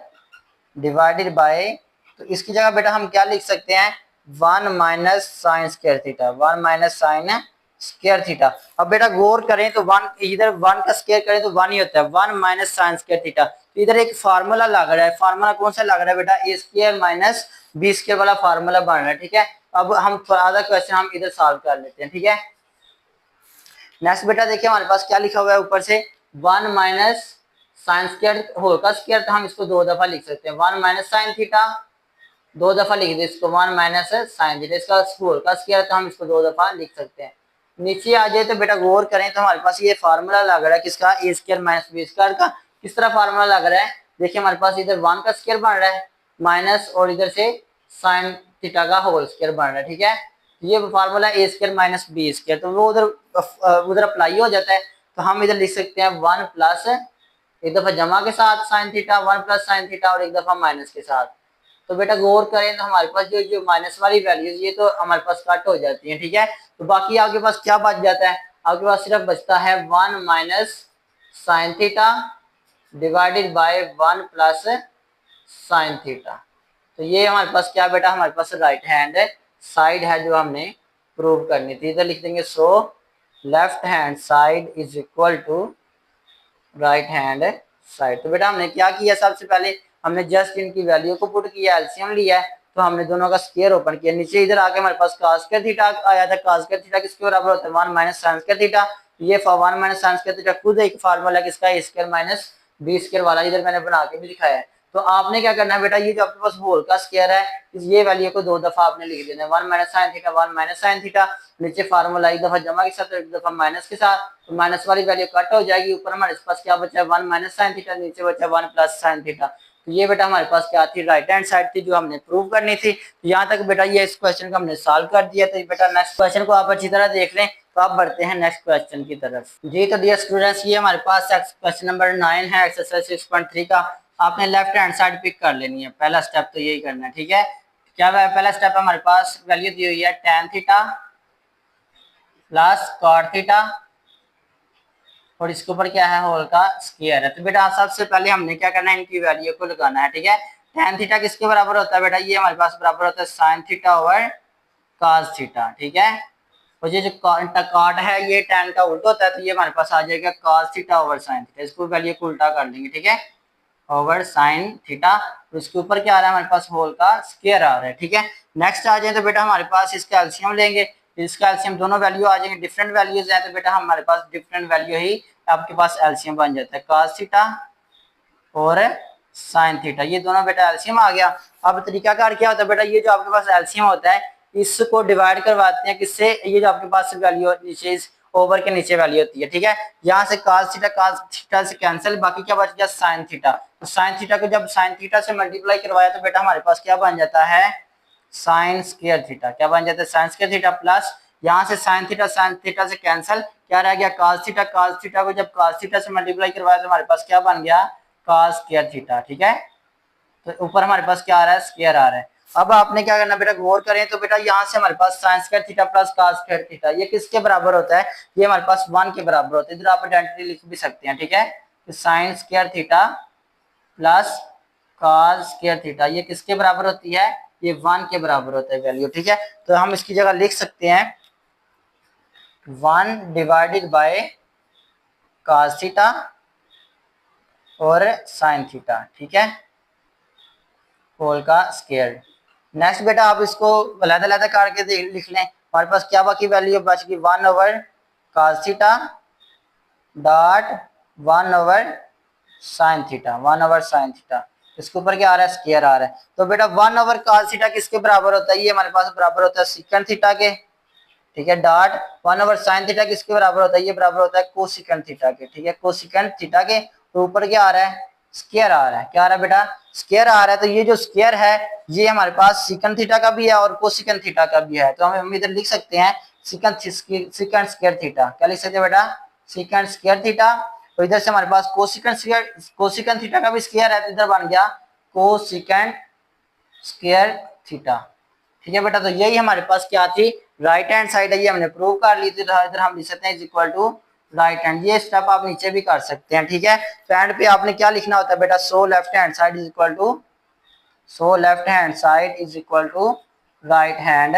डिवाइडेड बाय, तो इसकी जगह बेटा हम क्या लिख सकते हैं 1 - sign square theta, 1 - sign square theta. अब बेटा गौर करें तो 1 इधर 1 का स्क्वायर करें तो 1 ही होता है, 1 - साइन स्क्वायर थीटा। तो इधर एक फार्मूला लग रहा है, फार्मूला कौन सा लग रहा है बेटा A square minus B square वाला फार्मूला बन रहा है। ठीक है, अब हम आधा क्वेश्चन हम इधर सॉल्व कर लेते हैं। ठीक है, नेक्स्ट बेटा देखिए हमारे पास क्या लिखा हुआ है ऊपर से 1 - साइन स्क्वायर होल का स्क्वायर, तो हम इसको 2 दफा लिख सकते हैं 1 - साइन थीटा, 2 दफा लिख दे इसको 1 - साइन थीटा, इसका होल का स्क्वायर तो हम इसको 2 दफा लिख सकते हैं। नीचे आ जाए तो बेटा गौर करें तो हमारे पास ये फार्मूला लग रहा है किसका ए स्क्वायर माइनस बी स्क्वायर का। किस तरह फार्मूला लग रहा है देखिए, हमारे पास इधर 1 का स्क्वायर बन रहा है माइनस और इधर से साइन थीटा का होल स्क्वायर बन रहा है। ठीक है, ये फार्मूला ए स्क्वायर माइनस बी स्क्वायर, तो वो उधर अप्लाई हो जाता है, तो हम इधर लिख सकते हैं 1 प्लस एक दफा जमा के साथ साइन थीटा, 1 + साइन थीटा और एक दफा माइनस के साथ। तो बेटा गौर करें तो हमारे पास जो माइनस वाली वैल्यूज ये तो हमारे पास कट हो जाती है। ठीक है, तो बाकी आपके पास क्या बच जाता है, आपके पास सिर्फ बचता है 1 - sine theta divided bye 1 + sine theta. तो ये हमारे पास क्या बेटा, हमारे पास राइट हैंड साइड है जो हमने प्रूव करनी थी। इधर लिख देंगे so left hand side is equal to right hand side. तो बेटा हमने क्या किया, सबसे पहले हमने जस्ट इनकी वैल्यू को पुट किया, एलसीएम लिया है, तो हमने दोनों का स्क्वायर ओपन किया, नीचे इधर आके हमारे पास cos स्क्वायर थीटा आया था, cos स्क्वायर थीटा किसके बराबर होता है 1 - साइन स्क्वायर थीटा। ये 1 - साइन स्क्वायर थीटा खुद एक फार्मूला किसका ए स्क्वायर माइनस बी स्क्वायर वाला, इधर मैंने बना के भी लिखा है। तो आपने क्या करना है बेटा, ये जो आपके पास होल का स्क्वायर है ये वैल्यू को 2 दफा आपने लिख देना है 1 - साइन थीटा 1 - साइन थीटा, नीचे फार्मूला एक दफा जमा के साथ एक दफा माइनस के साथ, तो माइनस वाली वैल्यू कट हो जाएगी, ऊपर हमारे पास क्या बचा है 1 - साइन थीटा, नीचे बचा 1 + साइन थीटा। तो ये बेटा हमारे पास क्या थी राइट हैंड साइड थी जो हमने प्रूव करनी थी। यहाँ तक बेटा ये इस क्वेश्चन को हमने सॉल्व कर दिया। तो बेटा नेक्स्ट क्वेश्चन को आप अच्छी तरह देख लें, तो आप बढ़ते हैं नेक्स्ट क्वेश्चन की तरफ। जी तो डियर स्टूडेंट्स, ये हमारे पास क्वेश्चन नंबर 9 है एक्सरसाइज 6.3 का। आपने लेफ्ट हैंड साइड पिक कर लेनी है, पहला स्टेप तो यही करना है। ठीक है, क्या पहला स्टेप हमारे पास वैल्यू दी हुई है tan theta plus cot theta और इसके ऊपर क्या है होल का स्क्वायर है। तो बेटा सबसे पहले हमने क्या करना है, इनकी वैल्यू को लगाना है। ठीक है, tan थीटा किसके बराबर होता है बेटा, ये हमारे पास बराबर होता है sine theta over cos theta. ठीक है, और ये जो cot है ये tan का उल्टा होता है, तो ये हमारे पास आ जाएगा cos theta over sine theta, इसको वैल्यू को उल्टा कर लेंगे। ठीक है, ओवर साइन थीटा, तो इसके ऊपर क्या आ रहा है हमारे पास होल का स्क्वायर आ रहा है। ठीक है, नेक्स्ट आ जाए तो बेटा हमारे पास इसका एलसीएम लेंगे, इसका एलसीएम दोनों वैल्यू आ जाएंगे, डिफरेंट वैल्यूज हैं, तो बेटा हमारे पास डिफरेंट वैल्यू ही आपके पास एलसीएम बन जाता है cos थीटा और साइन थीटा, ये दोनों बेटा एलसीएम आ गया। अब तरीकाकार क्या होता है बेटा, ये जो आपके पास एलसीएम होता है इसको डिवाइड करवाते हैं किससे, ये जो आपके पास वैल्यू नीचे ओवर के नीचे वैल्यू होती है। ठीक है, यहाँ से cos थीटा से कैंसिल, बाकी क्या बच गया साइन थीटा। तो साइन थीटा को जब साइन थीटा से मल्टीप्लाई करवाया तो बेटा हमारे पास क्या बन जाता है साइन स्क्वायर थीटा, क्या बन जाता है साइन स्क्वायर थीटा प्लस यहाँ से साइन थीटा से कैंसिल, क्या रह गया cos थीटा को जब cos थीटा से मल्टीप्लाई करवाया तो हमारे पास क्या बन गया cos स्क्वायर थीटा। ठीक है, तो ऊपर हमारे पास क्या आ रहा है स्क्वायर आ रहा है। अब आपने क्या करना बेटा गौर करें तो बेटा यहाँ से हमारे पास sine square theta plus cos square theta ये किसके बराबर होता है, ये हमारे पास 1 के बराबर होता है, इधर आप आइडेंटिटी लिख भी सकते हैं। ठीक है, तो sine square theta plus cos square theta ये किसके बराबर होती है, ये 1 के बराबर होता है वैल्यू, ठीक है। तो हम इसकी जगह लिख सकते हैं 1 डिवाइडेड बाय cos थीटा और sin थीटा, ठीक है, होल का स्क्वायर। नेक्स्ट बेटा आप इसको अलग-अलग करके लिख लें। हमारे पास क्या बाकी वैल्यू बच गई 1 over cos theta dot 1 over sin theta, 1 over sin theta. इसके ऊपर क्या आ रहा है, स्क्वायर आ रहा है। तो बेटा 1 ओवर cos थीटा किसके बराबर होता है, ये हमारे पास बराबर होता है सेकंड थीटा के, ठीक है, डॉट 1 ओवर sin थीटा किसके बराबर होता है, ये बराबर होता है कोसेकंड थीटा के, ठीक है, कोसेकंड थीटा के। तो ऊपर क्या आ रहा है, स्क्वायर आ रहा है। क्या आ रहा है बेटा, स्क्वायर आ रहा है। तो ये जो स्क्वायर है ये हमारे पास सेकंड थीटा का भी है और कोसेकंड थीटा का भी है। तो हम इधर लिख सकते हैं सेकंड स्क्वायर थीटा। क्या लिख सकते हैं बेटा, सेकंड स्क्वायर थीटा। तो इधर से हमारे पास कोसेकंड थीटा का भी स्क्वायर है, तो इधर बन गया कोसेकंड स्क्वायर थीटा, ठीक है बेटा। तो यही हमारे पास क्या थी, राइट हैंड साइड है, ये हमने प्रूव कर ली थी। इधर हम लिख सकते हैं is equal to right hand. ये स्टेप आप नीचे भी कर सकते हैं, ठीक है। तो एंड पे आपने क्या लिखना होता है बेटा, so left hand side is equal to, so left hand side is equal to right hand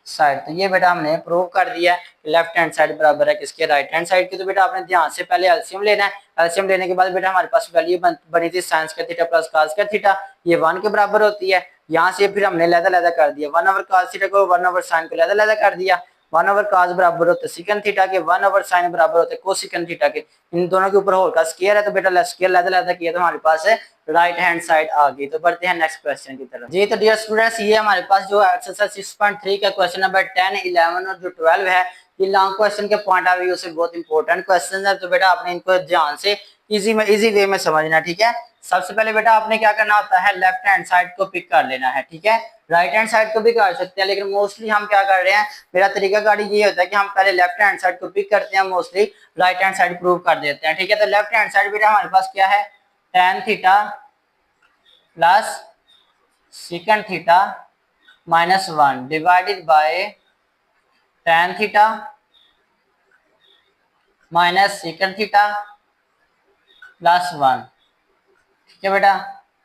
side. तो ये बेटा हमने प्रूव कर दिया लेफ्ट हैंड साइड बराबर है किसके, राइट हैंड साइड की। तो बेटा आपने ध्यान से पहले एलसीएम लेना है। एलसीएम लेने के बाद बेटा हमारे पास वैल्यू बनी थी sin square theta plus cos square theta, ये 1 के बराबर होती है। यहाँ से फिर हमने लहदा कर दिया 1 ओवर cos थीटा को 1 ओवर sin को लहदा कर दिया। 1 ओवर cos बराबर होता है सेकंड थीटा के, 1 ओवर sin बराबर होता है कोसेकंड थीटा के। इन दोनों के ऊपर होल का स्क्वायर है, तो बेटा स्क्वायर लहदा किया तो हमारे पास है राइट हैंड साइड आ गई। तो बढ़ते हैं नेक्स्ट क्वेश्चन की तरफ जी। तो डियर स्टूडेंट्स ये हमारे पास जो एक्सरसाइज 6.3 का क्वेश्चन नंबर 10, 11 और जो 12 है, ये लॉन्ग क्वेश्चन के पॉइंट ऑफ व्यू से बहुत इंपॉर्टेंट क्वेश्चन है। तो बेटा आपने इनको ध्यान से इजी वे में समझना, ठीक है। सबसे पहले बेटा आपने क्या करना होता है, लेफ्ट हैंड साइड को पिक कर लेना है, ठीक है। राइट हैंड साइड को भी कर सकते हैं, लेकिन मोस्टली हम क्या कर रहे हैं, मेरा तरीका गाड़ी ये होता है कि हम पहले लेफ्ट हैंड साइड को पिक करते हैं, mostly right hand side prove कर देते हैं, ठीक है। तो लेफ्ट हैंड साइड बेटा हमारे पास क्या है, tan theta plus secant theta minus 1 divided by tan theta minus secant theta plus 1, ठीक है बेटा।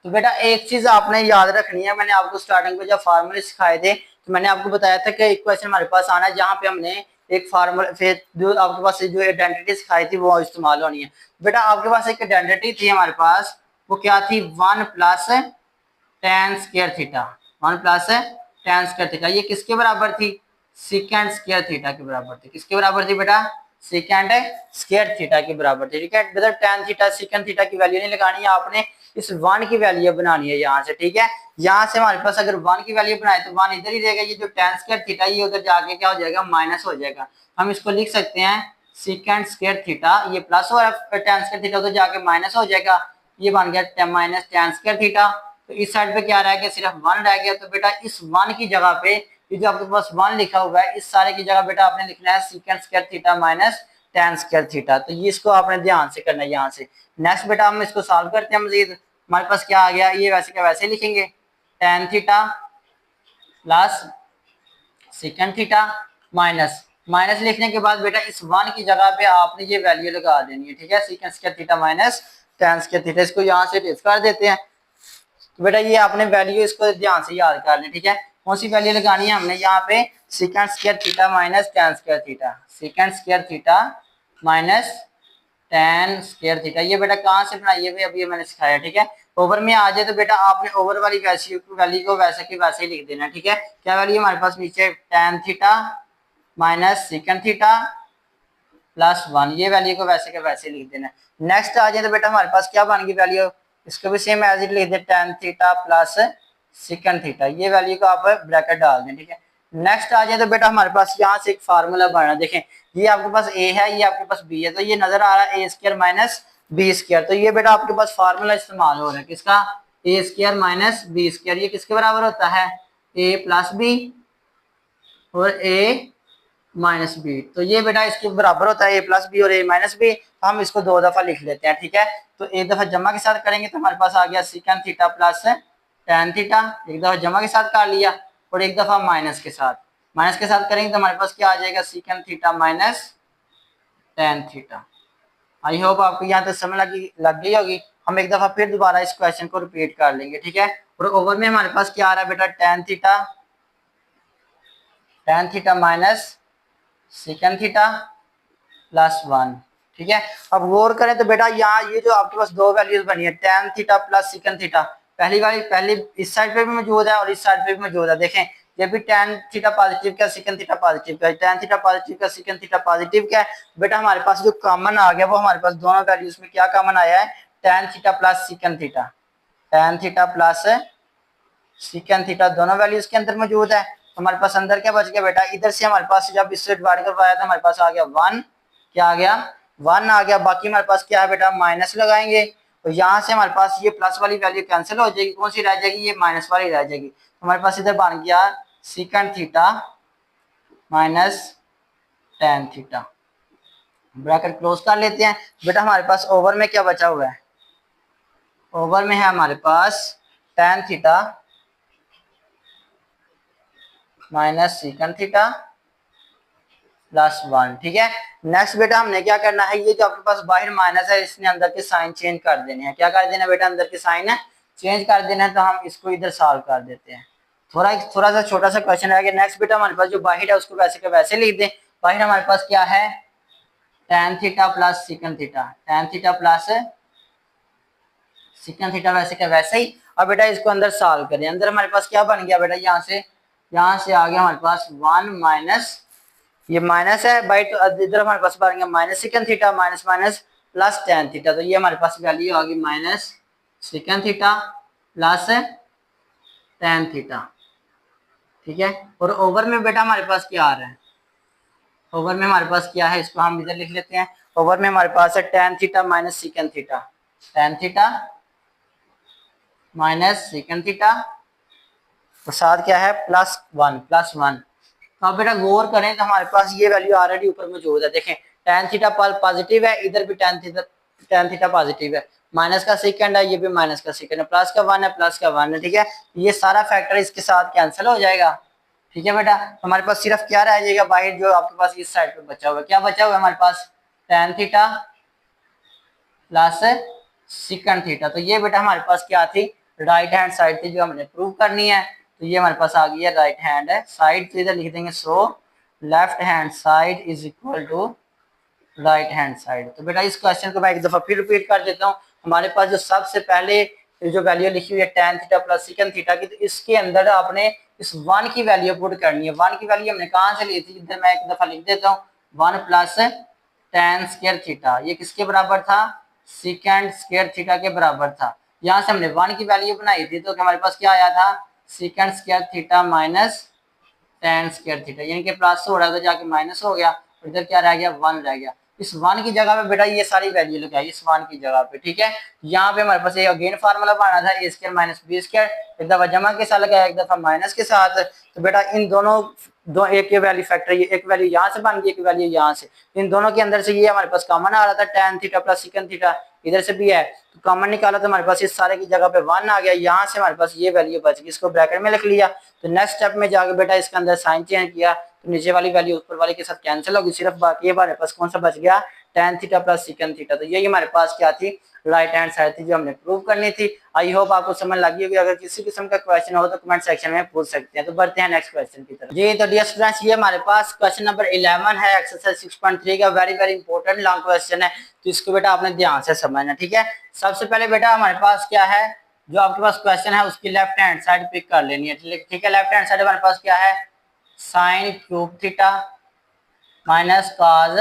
तो बेटा एक चीज आपने याद रखनी है, मैंने आपको स्टार्टिंग में जब फार्मूले सिखाए थे तो मैंने आपको बताया था कि एक क्वेश्चन हमारे पास आना है जहाँ पे हमने एक फार्मूला, फिर जो आपके पास जो आइडेंटिटी सिखाई थी वो इस्तेमाल होनी है। बेटा आपके पास एक आइडेंटिटी थी हमारे पास, वो क्या थी, 1 plus tan square theta, 1 plus tan square theta. ये किसके बराबर थी, सेकंड स्क्वायर थीटा के बराबर थी। किसके बराबर थी बेटा, सेकंड स्क्वायर थीटा के बराबर थी, ठीक है। मतलब tan थीटा सेकंड थीटा की वैल्यू नहीं लगानी है आपने, इस 1 की वैल्यू बनानी है यहाँ से, ठीक है। यहाँ से हमारे पास अगर 1 की वैल्यू बनाए तो 1 इधर ही रहेगा, ये जो tan स्क्वायर थीटा ये उधर जाके क्या हो जाएगा, माइनस हो जाएगा। हम इसको लिख सकते हैं सेकंड स्क्वायर थीटा, ये प्लस और tan स्क्वायर थीटा उधर जाके माइनस हो जाएगा, ये बन गया माइनस tan स्क्वायर थीटा। तो इस साइड पे क्या रह गया, सिर्फ 1 रह गया। तो बेटा इस 1 की जगह पे ये जो आपके पास 1 लिखा हुआ है, इस सारे की जगह बेटा आपने लिखना है second square theta minus tan square theta. तो ये इसको आपने ध्यान से करना है यहाँ से। नेक्स्ट बेटा हम इसको सॉल्व करते हैं मजीद। हमारे पास क्या आ गया, ये वैसे क्या वैसे लिखेंगे tan theta plus secant theta minus, minus लिखने के बाद बेटा इस 1 की जगह पे आपने ये वैल्यू लगा देनी है, ठीक है, second square theta minus tan square theta. इसको यहाँ से रेज कर देते हैं। तो बेटा ये आपने वैल्यू इसको ध्यान से याद कर लें, ठीक है। कौन सी वैल्यू लगानी है हमने यहाँ पे, second square theta minus tan square theta, second square theta minus tan square theta. ये बेटा कहाँ से बनाइए भाई, अभी मैंने सिखाया, ठीक है। ओवर में आ जाए तो बेटा आपने ओवर वाली वैल्यू को वैसे की वैसे ही लिख देना, ठीक है। क्या वैल्यू हमारे पास नीचे, tan theta minus secant theta plus 1, ये वैल्यू को वैसे के वैसे लिख देना। नेक्स्ट आ जाए तो बेटा हमारे पास क्या बन गई वैल्यू, इसको भी सेम एज इट लिख दे, tan theta plus secant theta, ये वैल्यू को आप ब्रैकेट डाल दें, ठीक है। नेक्स्ट आ जाए तो बेटा हमारे पास यहाँ से एक फार्मूला बना, देखें ये आपके पास a है, ये आपके पास b है, तो ये नजर आ रहा है a square minus b square. तो ये बेटा आपके पास फार्मूला इस्तेमाल हो रहा है किसका, a square minus b square. ये किसके बराबर होता है, a प्लस b और a माइनस बी। तो ये बेटा इसके बराबर होता है a प्लस बी और a माइनस बी। हम इसको 2 दफा लिख लेते हैं, ठीक है। तो एक दफा जमा के साथ करेंगे तो हमारे पास आ गया second theta plus tan theta, एक दफा जमा के साथ कर लिया, और एक दफा माइनस के साथ करेंगे तो हमारे पास क्या आ जाएगा, second theta minus tan theta. I hope आपको यहाँ तक समझ लग गई होगी। हम एक दफा फिर दोबारा इस क्वेश्चन को रिपीट कर लेंगे, ठीक है। और ओवर में हमारे पास क्या आ रहा है बेटा, ten theta minus secant theta plus 1, ठीक है। अब गौर करें तो बेटा यहाँ ये जो आपके पास दो वैल्यूज बनी है, ten theta plus secant theta, पहली इस साइड पे भी मौजूद है और इस साइड पे भी मौजूद है। देखें ये भी टेन थीटा पॉजिटिव का, सेकंड थीटा पॉजिटिव का, टेन थीटा पॉजिटिव का, सेकंड थीटा पॉजिटिव का है। बेटा हमारे पास जो कॉमन आ गया वो हमारे पास दोनों वैल्यूज में क्या कॉमन आया है, ten theta plus secant theta, ten theta plus secant theta दोनों वैल्यूज के अंदर मौजूद है। हमारे पास अंदर क्या बच गया बेटा, इधर से हमारे पास जब इससे डिवाइड करवाया था हमारे पास आ गया 1, क्या आ गया 1 आ गया। बाकी हमारे पास क्या है बेटा, माइनस लगाएंगे तो यहाँ से हमारे पास ये प्लस वाली वैल्यू कैंसिल हो जाएगी, कौन सी रह जाएगी, ये माइनस वाली रह जाएगी। तो हमारे पास इधर बन गया second theta minus tan theta. Bracket close कर लेते हैं। बेटा हमारे पास ओवर में क्या बचा हुआ है, ओवर में है हमारे पास tan theta minus secant theta plus 1, ठीक है। नेक्स्ट बेटा हमने क्या करना है, ये जो आपके पास बाहर माइनस है इसने अंदर के साइन चेंज कर देने हैं। क्या कर देना बेटा, अंदर के साइन है चेंज कर देना है। तो हम इसको इधर सॉल्व कर देते हैं। थोड़ा सा छोटा सा क्वेश्चन है। नेक्स्ट बेटा हमारे पास जो बाहर है उसको वैसे के वैसे लिख दें। बाहर हमारे पास क्या है, ten theta plus secant theta, ten theta plus secant theta वैसे का वैसे ही। अब बेटा इसको अंदर सॉल्व करें। अंदर हमारे पास क्या बन गया बेटा, यहाँ से आ गया हमारे पास 1 माइनस, ये माइनस है बाई, तो इधर हमारे पास बन गया minus secant theta minus minus plus tan theta. तो ये हमारे पास वैल्यू आ गई minus secant theta plus tan theta, ठीक है। और ओवर में बेटा हमारे पास क्या आ रहा है, ओवर में हमारे पास क्या है, इसको हम इधर लिख लेते हैं। ओवर में हमारे पास है ten theta minus secant theta, ten theta minus secant theta और साथ क्या है प्लस 1, प्लस 1। तो अब बेटा गौर करें तो हमारे पास ये वैल्यू ऑलरेडी ऊपर मौजूद है। देखें टेन थीटा पॉजिटिव है, इधर भी टेन थीटा पॉजिटिव है, माइनस का सेकंड है, ये भी माइनस का सेकंड है, प्लस का 1 है, प्लस का 1 है, ठीक है। ये सारा फैक्टर इसके साथ कैंसिल हो जाएगा, ठीक है बेटा। तो हमारे पास सिर्फ क्या रह जाएगा, बाहर जो आपके पास इस साइड पे बचा हुआ है, क्या बचा हुआ है हमारे पास, tan theta plus secant theta. तो ये बेटा हमारे पास क्या थी, राइट हैंड साइड थी जो हमने प्रूव करनी है। तो ये हमारे पास आ गई है राइट हैंड साइड। तो इधर लिख देंगे so left hand side is equal to right hand side. तो बेटा इस क्वेश्चन को मैं एक दफा फिर रिपीट कर देता हूँ। हमारे पास जो सबसे पहले जो वैल्यू लिखी हुई है ten theta plus secant theta की, तो इसके अंदर आपने इस 1 की वैल्यू पुट करनी है। 1 की वैल्यू हमने कहाँ से ली थी, इधर मैं एक दफा लिख देता हूँ, 1 प्लस टेन स्क्वायर थीटा, ये किसके बराबर था, सेकंड स्क्वायर थीटा के बराबर था। यहाँ से हमने 1 की वैल्यू बनाई थी तो हमारे पास क्या आया था, second square theta minus ten square theta, यानी कि प्लस हो रहा था जाके माइनस हो गया, और इधर क्या रह गया 1 रह गया। इस 1 की जगह पे बेटा ये सारी वैल्यू लगाई इस 1 की जगह पे, ठीक है। यहाँ पे हमारे पास ये अगेन फार्मूला बना था ए स्क्वायर माइनस बी स्क्वायर, एक दफा जमा के साथ लगाया, एक दफा माइनस के साथ। तो बेटा इन दोनों एक ये वैल्यू फैक्टर, ये एक वैल्यू यहाँ से बन गई, एक वैल्यू यहाँ से, इन दोनों के अंदर से ये हमारे पास कॉमन आ रहा था, ten theta plus secant theta, इधर से भी है तो कॉमन निकाला तो हमारे पास इस सारे की जगह पे 1 आ गया। यहाँ से हमारे पास ये वैल्यू बच गई, इसको ब्रैकेट में लिख लिया। तो नेक्स्ट स्टेप में जाके बेटा इसके अंदर साइन चेंज किया तो नीचे वाली वैल्यू ऊपर वाले के साथ कैंसिल होगी, सिर्फ बाकी हमारे पास कौन सा बच गया, ten theta plus secant theta. तो यही हमारे पास क्या थी, राइट हैंड साइड थी जो हमने प्रूव करनी थी। आई होप आपको समझ लगी होगी। अगर किसी किस्म का क्वेश्चन हो तो कमेंट सेक्शन में पूछ सकते हैं। तो बढ़ते हैं नेक्स्ट क्वेश्चन की तरफ। जी तो डियर स्टूडेंट्स, ये हमारे पास क्वेश्चन नंबर 11 है, एक्सरसाइज 6.3 का very very important long question है। तो इसको बेटा आपने ध्यान से समझना, ठीक है। सबसे पहले बेटा हमारे पास क्या है, जो आपके पास क्वेश्चन है उसकी लेफ्ट हैंड साइड पिक कर लेनी है, ठीक है। लेफ्ट हैंड साइड हमारे पास क्या है, sine cube theta minus cos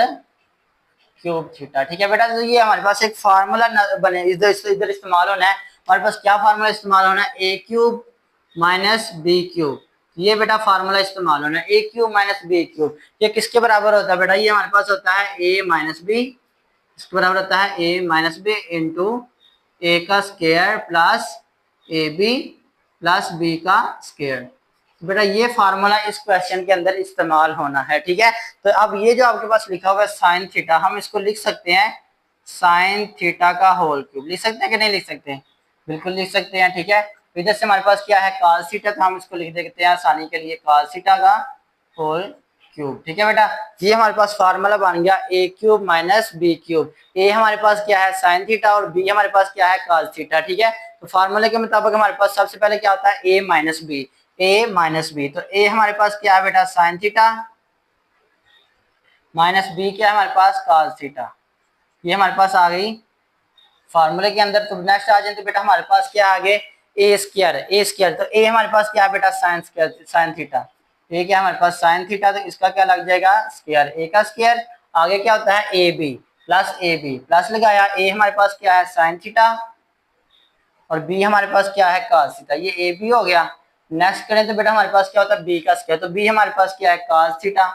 cube theta, ठीक है बेटा। तो ये हमारे पास एक फार्मूला बने, इधर इस्तेमाल होना है। हमारे पास क्या फार्मूला इस्तेमाल होना है, A cube minus B cube. ये बेटा फार्मूला इस्तेमाल होना है, A cube minus B cube. ये किसके बराबर होता है बेटा, ये हमारे पास होता है ए माइनस बी, इसके बराबर होता है A minus B into A का square plus A B plus B का स्क्वायर। बेटा ये फार्मूला इस क्वेश्चन के अंदर इस्तेमाल होना है, ठीक है। तो अब ये जो आपके पास लिखा हुआ है साइन थीटा, हम इसको लिख सकते हैं साइन थीटा का होल क्यूब, लिख सकते हैं कि नहीं लिख सकते हैं, बिल्कुल लिख सकते हैं, ठीक है। इधर से हमारे पास क्या है कॉस थीटा, तो हम इसको लिख देते हैं आसानी के लिए कॉस थीटा का होल क्यूब। ठीक है बेटा, ये हमारे पास फार्मूला बन गया A cube minus B cube. ए हमारे पास क्या है साइन थीटा और बी हमारे पास क्या है कॉस थीटा। ठीक है, तो फार्मूले के मुताबिक हमारे पास सबसे पहले क्या होता है A minus B, A minus B. तो ए हमारे पास क्या है बेटा साइन थीटा माइनस बी क्या है हमारे पास कॉस थीटा। ये हमारे पास आ गई फार्मूले के अंदर। तो नेक्स्ट आ जाए तो बेटा हमारे पास क्या आगे ए स्क्वायर, ए स्क्वायर। तो ए हमारे पास क्या है बेटा साइन स्क्वायर, साइन थीटा। ये क्या हमारे पास साइन थीटा, तो इसका क्या लग जाएगा स्क्वायर, ए का स्क्वायर। आगे क्या होता है A B plus A B, plus लगाया ए हमारे पास क्या है साइन थीटा और बी हमारे पास क्या है cos थीटा। ये ए बी हो गया। नेक्स्ट करें तो बेटा हमारे पास क्या होता है बी का स्क्वायर। तो बी हमारे पास क्या है cos थीटा,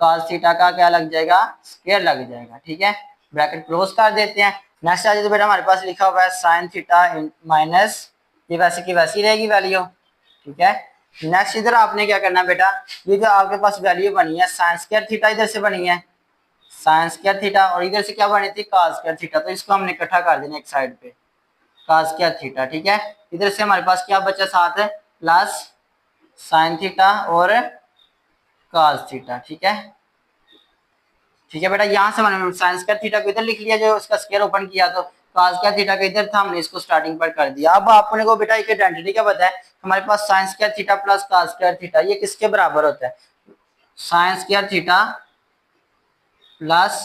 cos थीटा का क्या लग जाएगा स्क्वायर लग जाएगा। ठीक है, ब्रैकेट क्लोज कर देते हैं। नेक्स्ट आ जाए तो बेटा हमारे पास लिखा हुआ है साइन थीटा माइनस, ये वैसे की वैसी रहेगी वैल्यू। ठीक है, नेक्स्ट इधर आपने क्या करना है बेटा, ये जो आपके पास वैल्यू बनी है साइन स्क्वायर थीटा इधर से बनी है साइन स्क्वायर थीटा और इधर से क्या बनी थी cos स्क्वायर थीटा। तो इसको हमने इकट्ठा कर देना एक साइड पे cos स्क्वायर थीटा। ठीक है, इधर से हमारे पास क्या बचा साथ है प्लस साइन थीटा और cos थीटा। ठीक है, ठीक है बेटा, यहाँ से मैंने साइन स्क्वायर थीटा को इधर लिख लिया, जो उसका स्क्वायर ओपन किया तो cos स्क्वायर थीटा का इधर था, हमने इसको स्टार्टिंग पर कर दिया। अब आपने को बेटा एक आइडेंटिटी क्या बताया, हमारे पास sine square theta plus cos square theta ये किसके बराबर होता है, sine square theta plus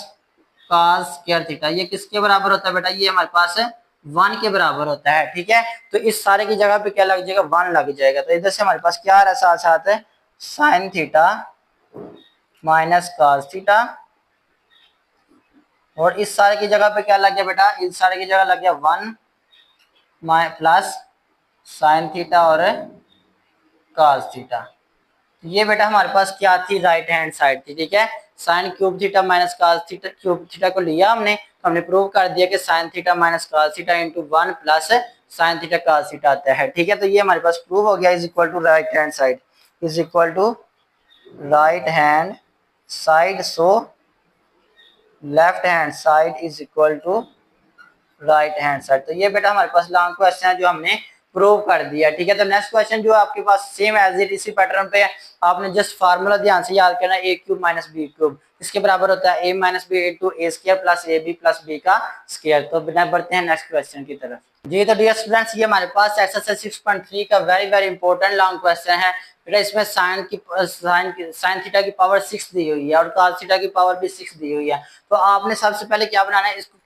cos square theta ये किसके बराबर होता है बेटा, ये हमारे पास 1 के बराबर होता है। ठीक है, तो इस सारे की जगह पे क्या लग जाएगा 1 लग जाएगा। तो इधर से हमारे पास क्या आ रहा है साथ साथ है sine theta minus cos theta और इस सारे की जगह पे क्या लग गया बेटा, इस सारे की जगह लग गया 1 प्लस साइन थीटा और cos थीटा। ये बेटा हमारे पास क्या थी राइट हैंड साइड थी। ठीक है, sine cube theta minus cos theta, cube theta को लिया हमने तो हमने प्रूव कर दिया कि sine theta minus cos theta into 1 plus sine theta cos theta आता है। ठीक है, तो ये हमारे पास प्रूव हो गया is equal to right hand side, is equal to right hand side. So left hand side is equal to right hand side. तो ये बेटा हमारे पास लॉन्ग क्वेश्चन है जो हमने प्रूव कर दिया। ठीक है, तो नेक्स्ट क्वेश्चन जो आपके पास सेम एज इट इसी पैटर्न पे है, आपने जस्ट फार्मूला ध्यान से याद करना है A cube minus B cube इसके बराबर होता है A minus B into A square plus A B plus B का स्क्वायर। तो बिना बढ़ते हैं नेक्स्ट क्वेश्चन की तरफ। जी तो डियर स्टूडेंट्स, ये हमारे पास एक्सरसाइज 6.3 का very very important long question है बेटा। इसमें साइन थीटा की पावर 6 दी हुई है और cos थीटा की पावर भी 6 दी हुई है। तो आपने सबसे पहले क्या बनाना है, इसको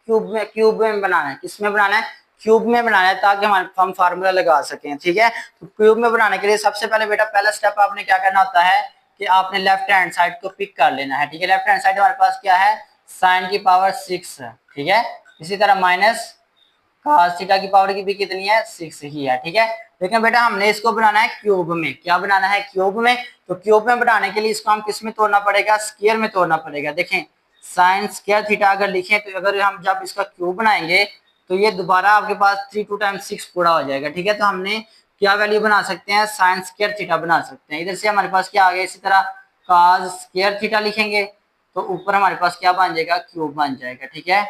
क्यूब में बनाना है। किस में बनाना है, क्यूब में बनाना है, ताकि हम फार्मूला लगा सकें। ठीक है, तो क्यूब में बनाने के लिए सबसे पहले बेटा पहला स्टेप आपने क्या करना होता है कि आपने लेफ्ट हैंड साइड को पिक कर लेना है। ठीक है, लेफ्ट हैंड साइड हमारे पास क्या है साइन की पावर 6 है। ठीक है, इसी तरह माइनस cos थीटा की पावर की भी कितनी है 6 ही है। ठीक है, लेकिन बेटा हमने इसको बनाना है क्यूब में। क्या बनाना है क्यूब में, तो क्यूब में बनाने के लिए इसको हम किस में तोड़ना पड़ेगा स्क्वायर में तोड़ना पड़ेगा। देखें साइन स्क्वायर थीटा अगर लिखें तो अगर हम जब इसका क्यूब बनाएंगे तो ये दोबारा आपके पास 3 2 टाइम्स 6 पूरा हो जाएगा। ठीक है, तो हमने क्या वैल्यू बना सकते हैं साइन स्क्वायर थीटा बना सकते हैं। इधर से हमारे पास क्या आ गया, इसी तरह cos स्क्वायर थीटा लिखेंगे तो ऊपर हमारे पास क्या बन जाएगा क्यूब बन जाएगा। ठीक है,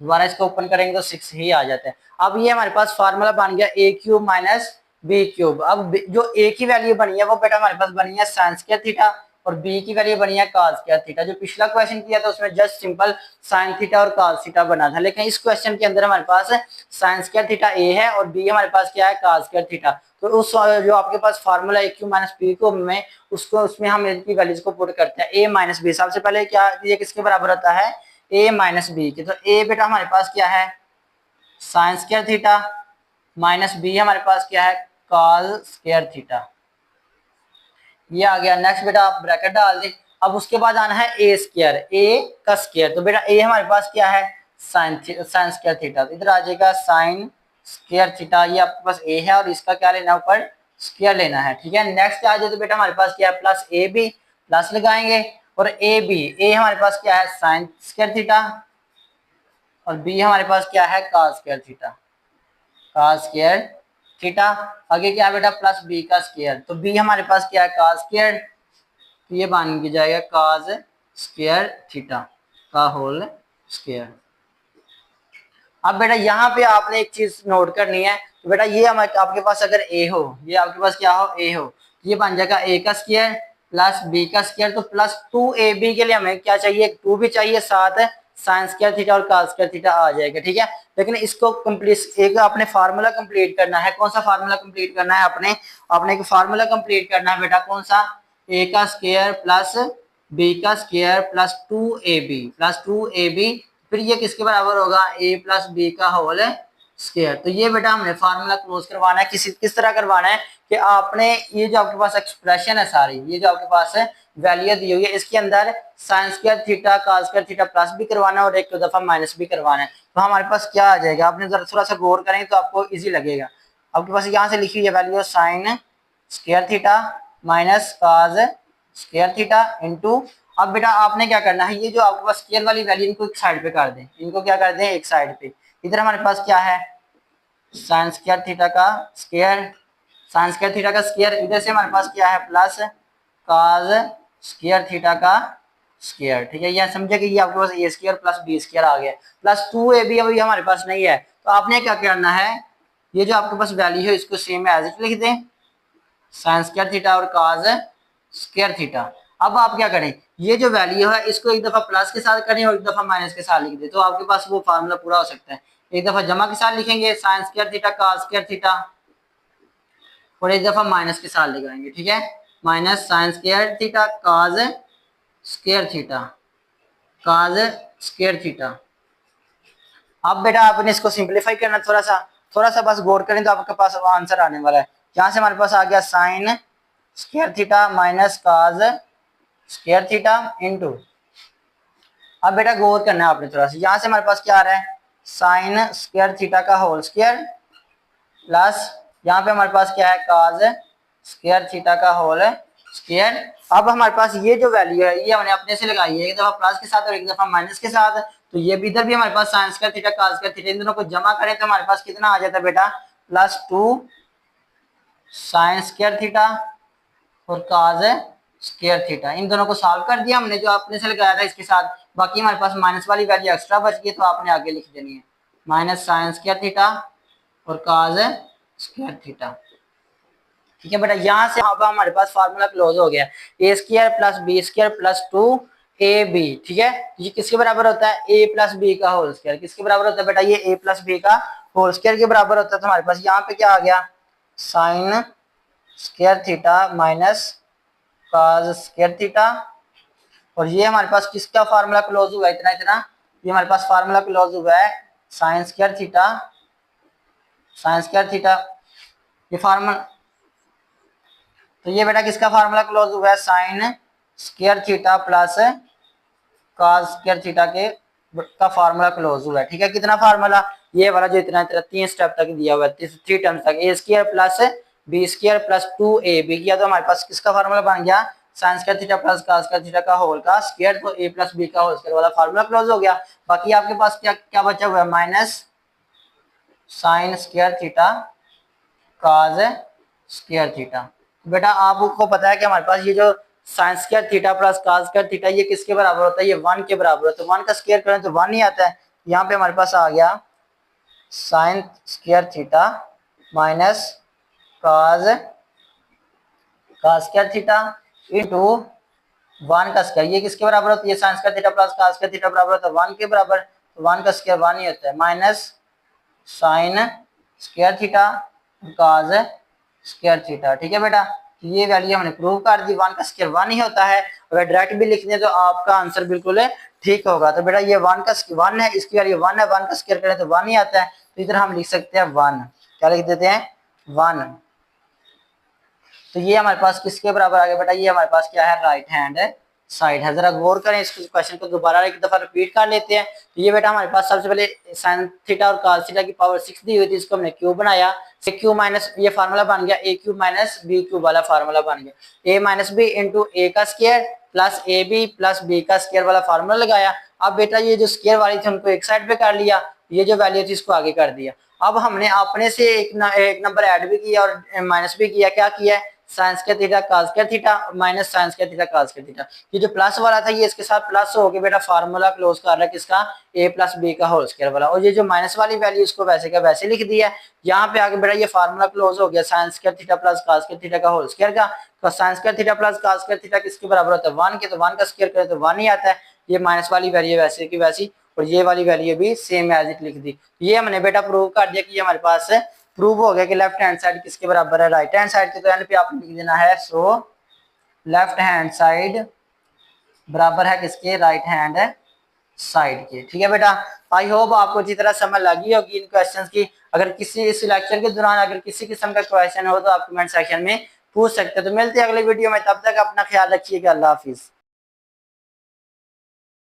दोबारा इसको ओपन करेंगे तो 6 ही आ जाता है। अब ये हमारे पास फार्मूला बन गया A cube minus B cube. अब जो ए की वैल्यू बनी है वो बेटा हमारे पास बनी है साइन स्क्वायर थीटा और बी की वैल्यू बनी है cos स्क्वायर थीटा। जो पिछला क्वेश्चन किया था उसमें जस्ट सिंपल साइन थीटा और cos थीटा बना था, लेकिन इस क्वेश्चन के अंदर हमारे पास साइन स्क्वायर थीटा ए है और बी हमारे पास क्या है cos स्क्वायर थीटा। तो उस जो आपके पास फार्मूला ए क्यूब माइनस बी क्यूब में उसको उसमें हम इनकी वैल्यूज को पुट करते हैं ए माइनस बी। सबसे पहले क्या ये किसके बराबर होता है ए माइनस बी की। तो ए बेटा हमारे पास क्या है sine square theta minus B हमारे पास क्या है cos स्क्वायर थीटा। ये आ गया। नेक्स्ट बेटा आप ब्रैकेट डाल दें। अब उसके बाद आना है ए स्क्वायर, ए का स्क्वायर। तो बेटा ए हमारे पास क्या है साइन स्क्वायर थीटा। तो इधर आ जाएगा साइन स्क्वायर थीटा, ये आपके पास ए है और इसका क्या लेना ऊपर स्क्वायर लेना है। ठीक है, नेक्स्ट आ जाए तो बेटा हमारे पास क्या है प्लस ए बी, प्लस लगाएंगे और ए बी, ए हमारे पास क्या है साइन स्क्वायर थीटा और बी हमारे पास क्या है cos square theta, cos square theta. आगे क्या है बेटा प्लस बी का स्क्वायर। तो बी हमारे पास क्या है cos स्क्वायर, तो ये बन के जाएगा cos स्क्वायर थीटा का होल स्क्वायर। अब बेटा यहाँ पे आपने एक चीज नोट करनी है। तो बेटा ये आपके पास अगर ए हो, ये आपके पास क्या हो ए हो, तो ये बन जाएगा ए का स्क्वायर प्लस बी का स्क्वायर, तो प्लस 2ab के लिए हमें क्या चाहिए, 2 भी चाहिए, साथ साइन स्क्वायर थीटा और कॉस स्क्वायर थीटा आ जाएगा, ठीक है। लेकिन इसको कंप्लीट एक अपने फार्मूला कंप्लीट करना है, कौन सा फार्मूला कंप्लीट करना है, अपने अपने एक फार्मूला कंप्लीट करना है बेटा, कौन सा, ए का स्क्वायर प्लस बी का square plus two A B, फिर ये किसके बराबर होगा, ए प्लस बी का होल स्क्वायर। तो ये बेटा हमने फार्मूला क्लोज करवाना है, किस तरह करवाना है कि आपने ये जो आपके पास एक्सप्रेशन है सारी, ये जो आपके पास है वैल्यू दी हुई है, इसके अंदर sign square theta cos square theta plus भी करवाना है और एक दफा माइनस भी करवाना है। तो हमारे पास क्या आ जाएगा, आपने जरा थोड़ा सा गौर करेंगे तो आपको इजी लगेगा। आपके पास यहाँ से लिखी हुई है value sign square theta minus cos square theta into, अब बेटा आपने क्या करना है, ये जो आपके पास स्क्वायर वाली वैल्यू इनको एक साइड पे कर दें, इनको क्या कर दें एक साइड पे। इधर हमारे पास क्या है, साइन स्क्वायर थीटा का स्क्वायर, साइन स्क्वायर थीटा का स्क्वायर, इधर से हमारे पास क्या है प्लस कॉस स्क्वायर थीटा का स्क्वायर, ठीक है। ये समझे कि ये आपके पास ए स्क्वायर प्लस बी स्क्वायर आ गया, प्लस 2ab अभी हमारे पास नहीं है, तो आपने क्या करना है, ये जो आपके पास वैल्यू है इसको सेम एज इट लिख दें, साइन स्क्वायर थीटा और कॉस स्क्वायर थीटा। अब आप क्या करें, ये जो वैल्यू है इसको एक दफा प्लस के साथ करें और एक दफा माइनस के साथ लिख दें, तो आपके पास वो फार्मूला पूरा हो सकता है। एक दफा जमा के साथ लिखेंगे sign square theta cos square theta, और एक दफा माइनस के साथ लगाएंगे, ठीक है, minus sign square theta cos square theta cos square theta. अब बेटा आपने इसको सिंपलीफाई करना, थोड़ा सा बस गौर करें तो आपके पास आंसर आने वाला है। यहाँ से हमारे पास आ गया sine square theta minus cos square theta into, अब बेटा गौर करना है आपने थोड़ा सा, यहाँ से हमारे पास क्या आ रहा है, साइन स्क्वायर थीटा का होल स्क्वायर प्लस यहाँ पे हमारे पास क्या है कॉस स्क्वायर थीटा का होल स्क्वायर। अब हमारे पास ये जो वैल्यू है ये हमने अपने से लगाई है, एक दफा प्लस के साथ और एक दफा माइनस के साथ, तो ये भी इधर भी हमारे पास sine square theta cos square theta, इन दोनों को जमा करें तो हमारे पास कितना आ जाता है बेटा, प्लस 2 साइन स्क्वायर थीटा और कॉस स्क्वायर थीटा। इन दोनों को सॉल्व कर दिया हमने जो आपने से लगाया था इसके साथ, बाकी हमारे पास माइनस वाली वैल्यू एक्स्ट्रा बच गई तो आपने आगे लिख देनी है, माइनस साइन स्क्वायर थीटा और कॉस स्क्वायर थीटा, ठीक है बेटा। यहाँ से हमारे पास फार्मूला क्लोज हो गया, A square plus B square plus 2ab, ठीक है। ये किसके बराबर होता है, a प्लस बी का होल स्क्वायर, किसके बराबर होता है बेटा, ये a प्लस बी का होल स्क्वायर के बराबर होता है। तो हमारे पास यहाँ पे क्या आ गया, sine square theta minus cos square theta, और ये हमारे पास किसका फार्मूला क्लोज हुआ है, इतना इतना, ये हमारे पास फार्मूला क्लोज हुआ है साइन स्क्वायर थीटा, ये फार्मूला, तो ये बेटा किसका फार्मूला क्लोज हुआ है, sine square theta plus cos square theta के का फार्मूला क्लोज हुआ है, ठीक है। कितना फार्मूला, ये वाला जो इतना इतना 3 स्टेप तक दिया हुआ है, 3 टर्म्स तक, A square plus B square plus 2ab किया, तो हमारे पास किसका फार्मूला बन गया, sine square theta plus cos square theta का होल का स्क्वायर, तो a प्लस बी का होल स्क्वायर वाला फार्मूला क्लोज हो गया। बाकी आपके पास क्या क्या बचा हुआ है, minus sign square theta cos square theta. बेटा आपको पता है कि हमारे पास ये जो sign square theta plus cos square theta ये किसके बराबर होता है, ये 1 के बराबर होता है, तो 1 का स्क्वायर करें तो 1 ही आता है। यहाँ पे हमारे पास आ गया sine square theta minus cos square theta into 1 का स्क्वायर, ये किसके बराबर होता है, ये sign square theta plus cos square theta बराबर होता है 1 के बराबर, तो 1 का स्क्वायर 1 ही होता है, minus sign square theta cos square theta, ठीक है बेटा। ये वैल्यू हमने प्रूव कर दी, 1 का स्क्वायर 1 ही होता है, अगर डायरेक्ट भी लिख दें तो आपका आंसर बिल्कुल ठीक होगा। तो बेटा ये 1 का 1 है, इसकी वैल्यू 1 है, 1 का स्क्वायर करें तो 1 ही आता है, तो इधर हम लिख सकते हैं 1, क्या लिख देते हैं 1। तो ये हमारे पास किसके बराबर आ गया बेटा, ये हमारे पास क्या है, राइट हैंड साइड है। जरा गौर करें, इस क्वेश्चन को दोबारा एक दफा रिपीट कर लेते हैं। तो ये बेटा हमारे पास सबसे पहले साइन थीटा और कॉस थीटा की पावर 6 दी हुई थी, इसको हमने क्यूब बनाया, क्यू माइनस ये फार्मूला बन गया A cube minus B cube वाला फार्मूला बन गया, A minus B into A का square plus A B plus B का स्क्वायर वाला फार्मूला लगाया। अब बेटा ये जो स्क्वायर वाली थी उनको एक साइड पे कर लिया, ये जो वैल्यू थी इसको आगे कर दिया। अब हमने अपने से एक नंबर ऐड भी किया और माइनस भी किया, क्या किया है, sine square theta cos square theta minus sign square theta cos square theta. ये जो प्लस वाला था ये इसके साथ प्लस हो गया बेटा, फार्मूला क्लोज कर रहा है किसका, a प्लस बी का होल स्क्वायर वाला। और ये जो माइनस वाली वैल्यू इसको वैसे का वैसे लिख दिया है। यहाँ पे आगे बेटा ये फार्मूला क्लोज हो गया sine square theta plus cos square theta का होल स्क्वायर का। तो sine square theta plus cos square theta किसके बराबर होता है 1 के, तो 1 का स्क्वायर करें तो 1 ही आता है। ये माइनस वाली वैल्यू वैसे की वैसी और ये वाली वैल्यू भी सेम एज इट लिख दी। ये हमने बेटा प्रूव कर दिया कि ये हमारे पास प्रूव हो गया कि लेफ्ट हैंड साइड किसके बराबर है, राइट हैंड साइड के। तो एंड पे आपने लिख देना है सो लेफ्ट हैंड साइड बराबर है किसके, राइट हैंड साइड के। ठीक है बेटा, आई होप आपको अच्छी तरह समझ लगी होगी इन क्वेश्चंस की। अगर किसी इस लेक्चर के दौरान अगर किसी किस्म का क्वेश्चन हो तो आप कमेंट सेक्शन में पूछ सकते हैं। तो मिलते हैं अगले वीडियो में, तब तक अपना ख्याल रखिएगा, अल्लाह हाफिज।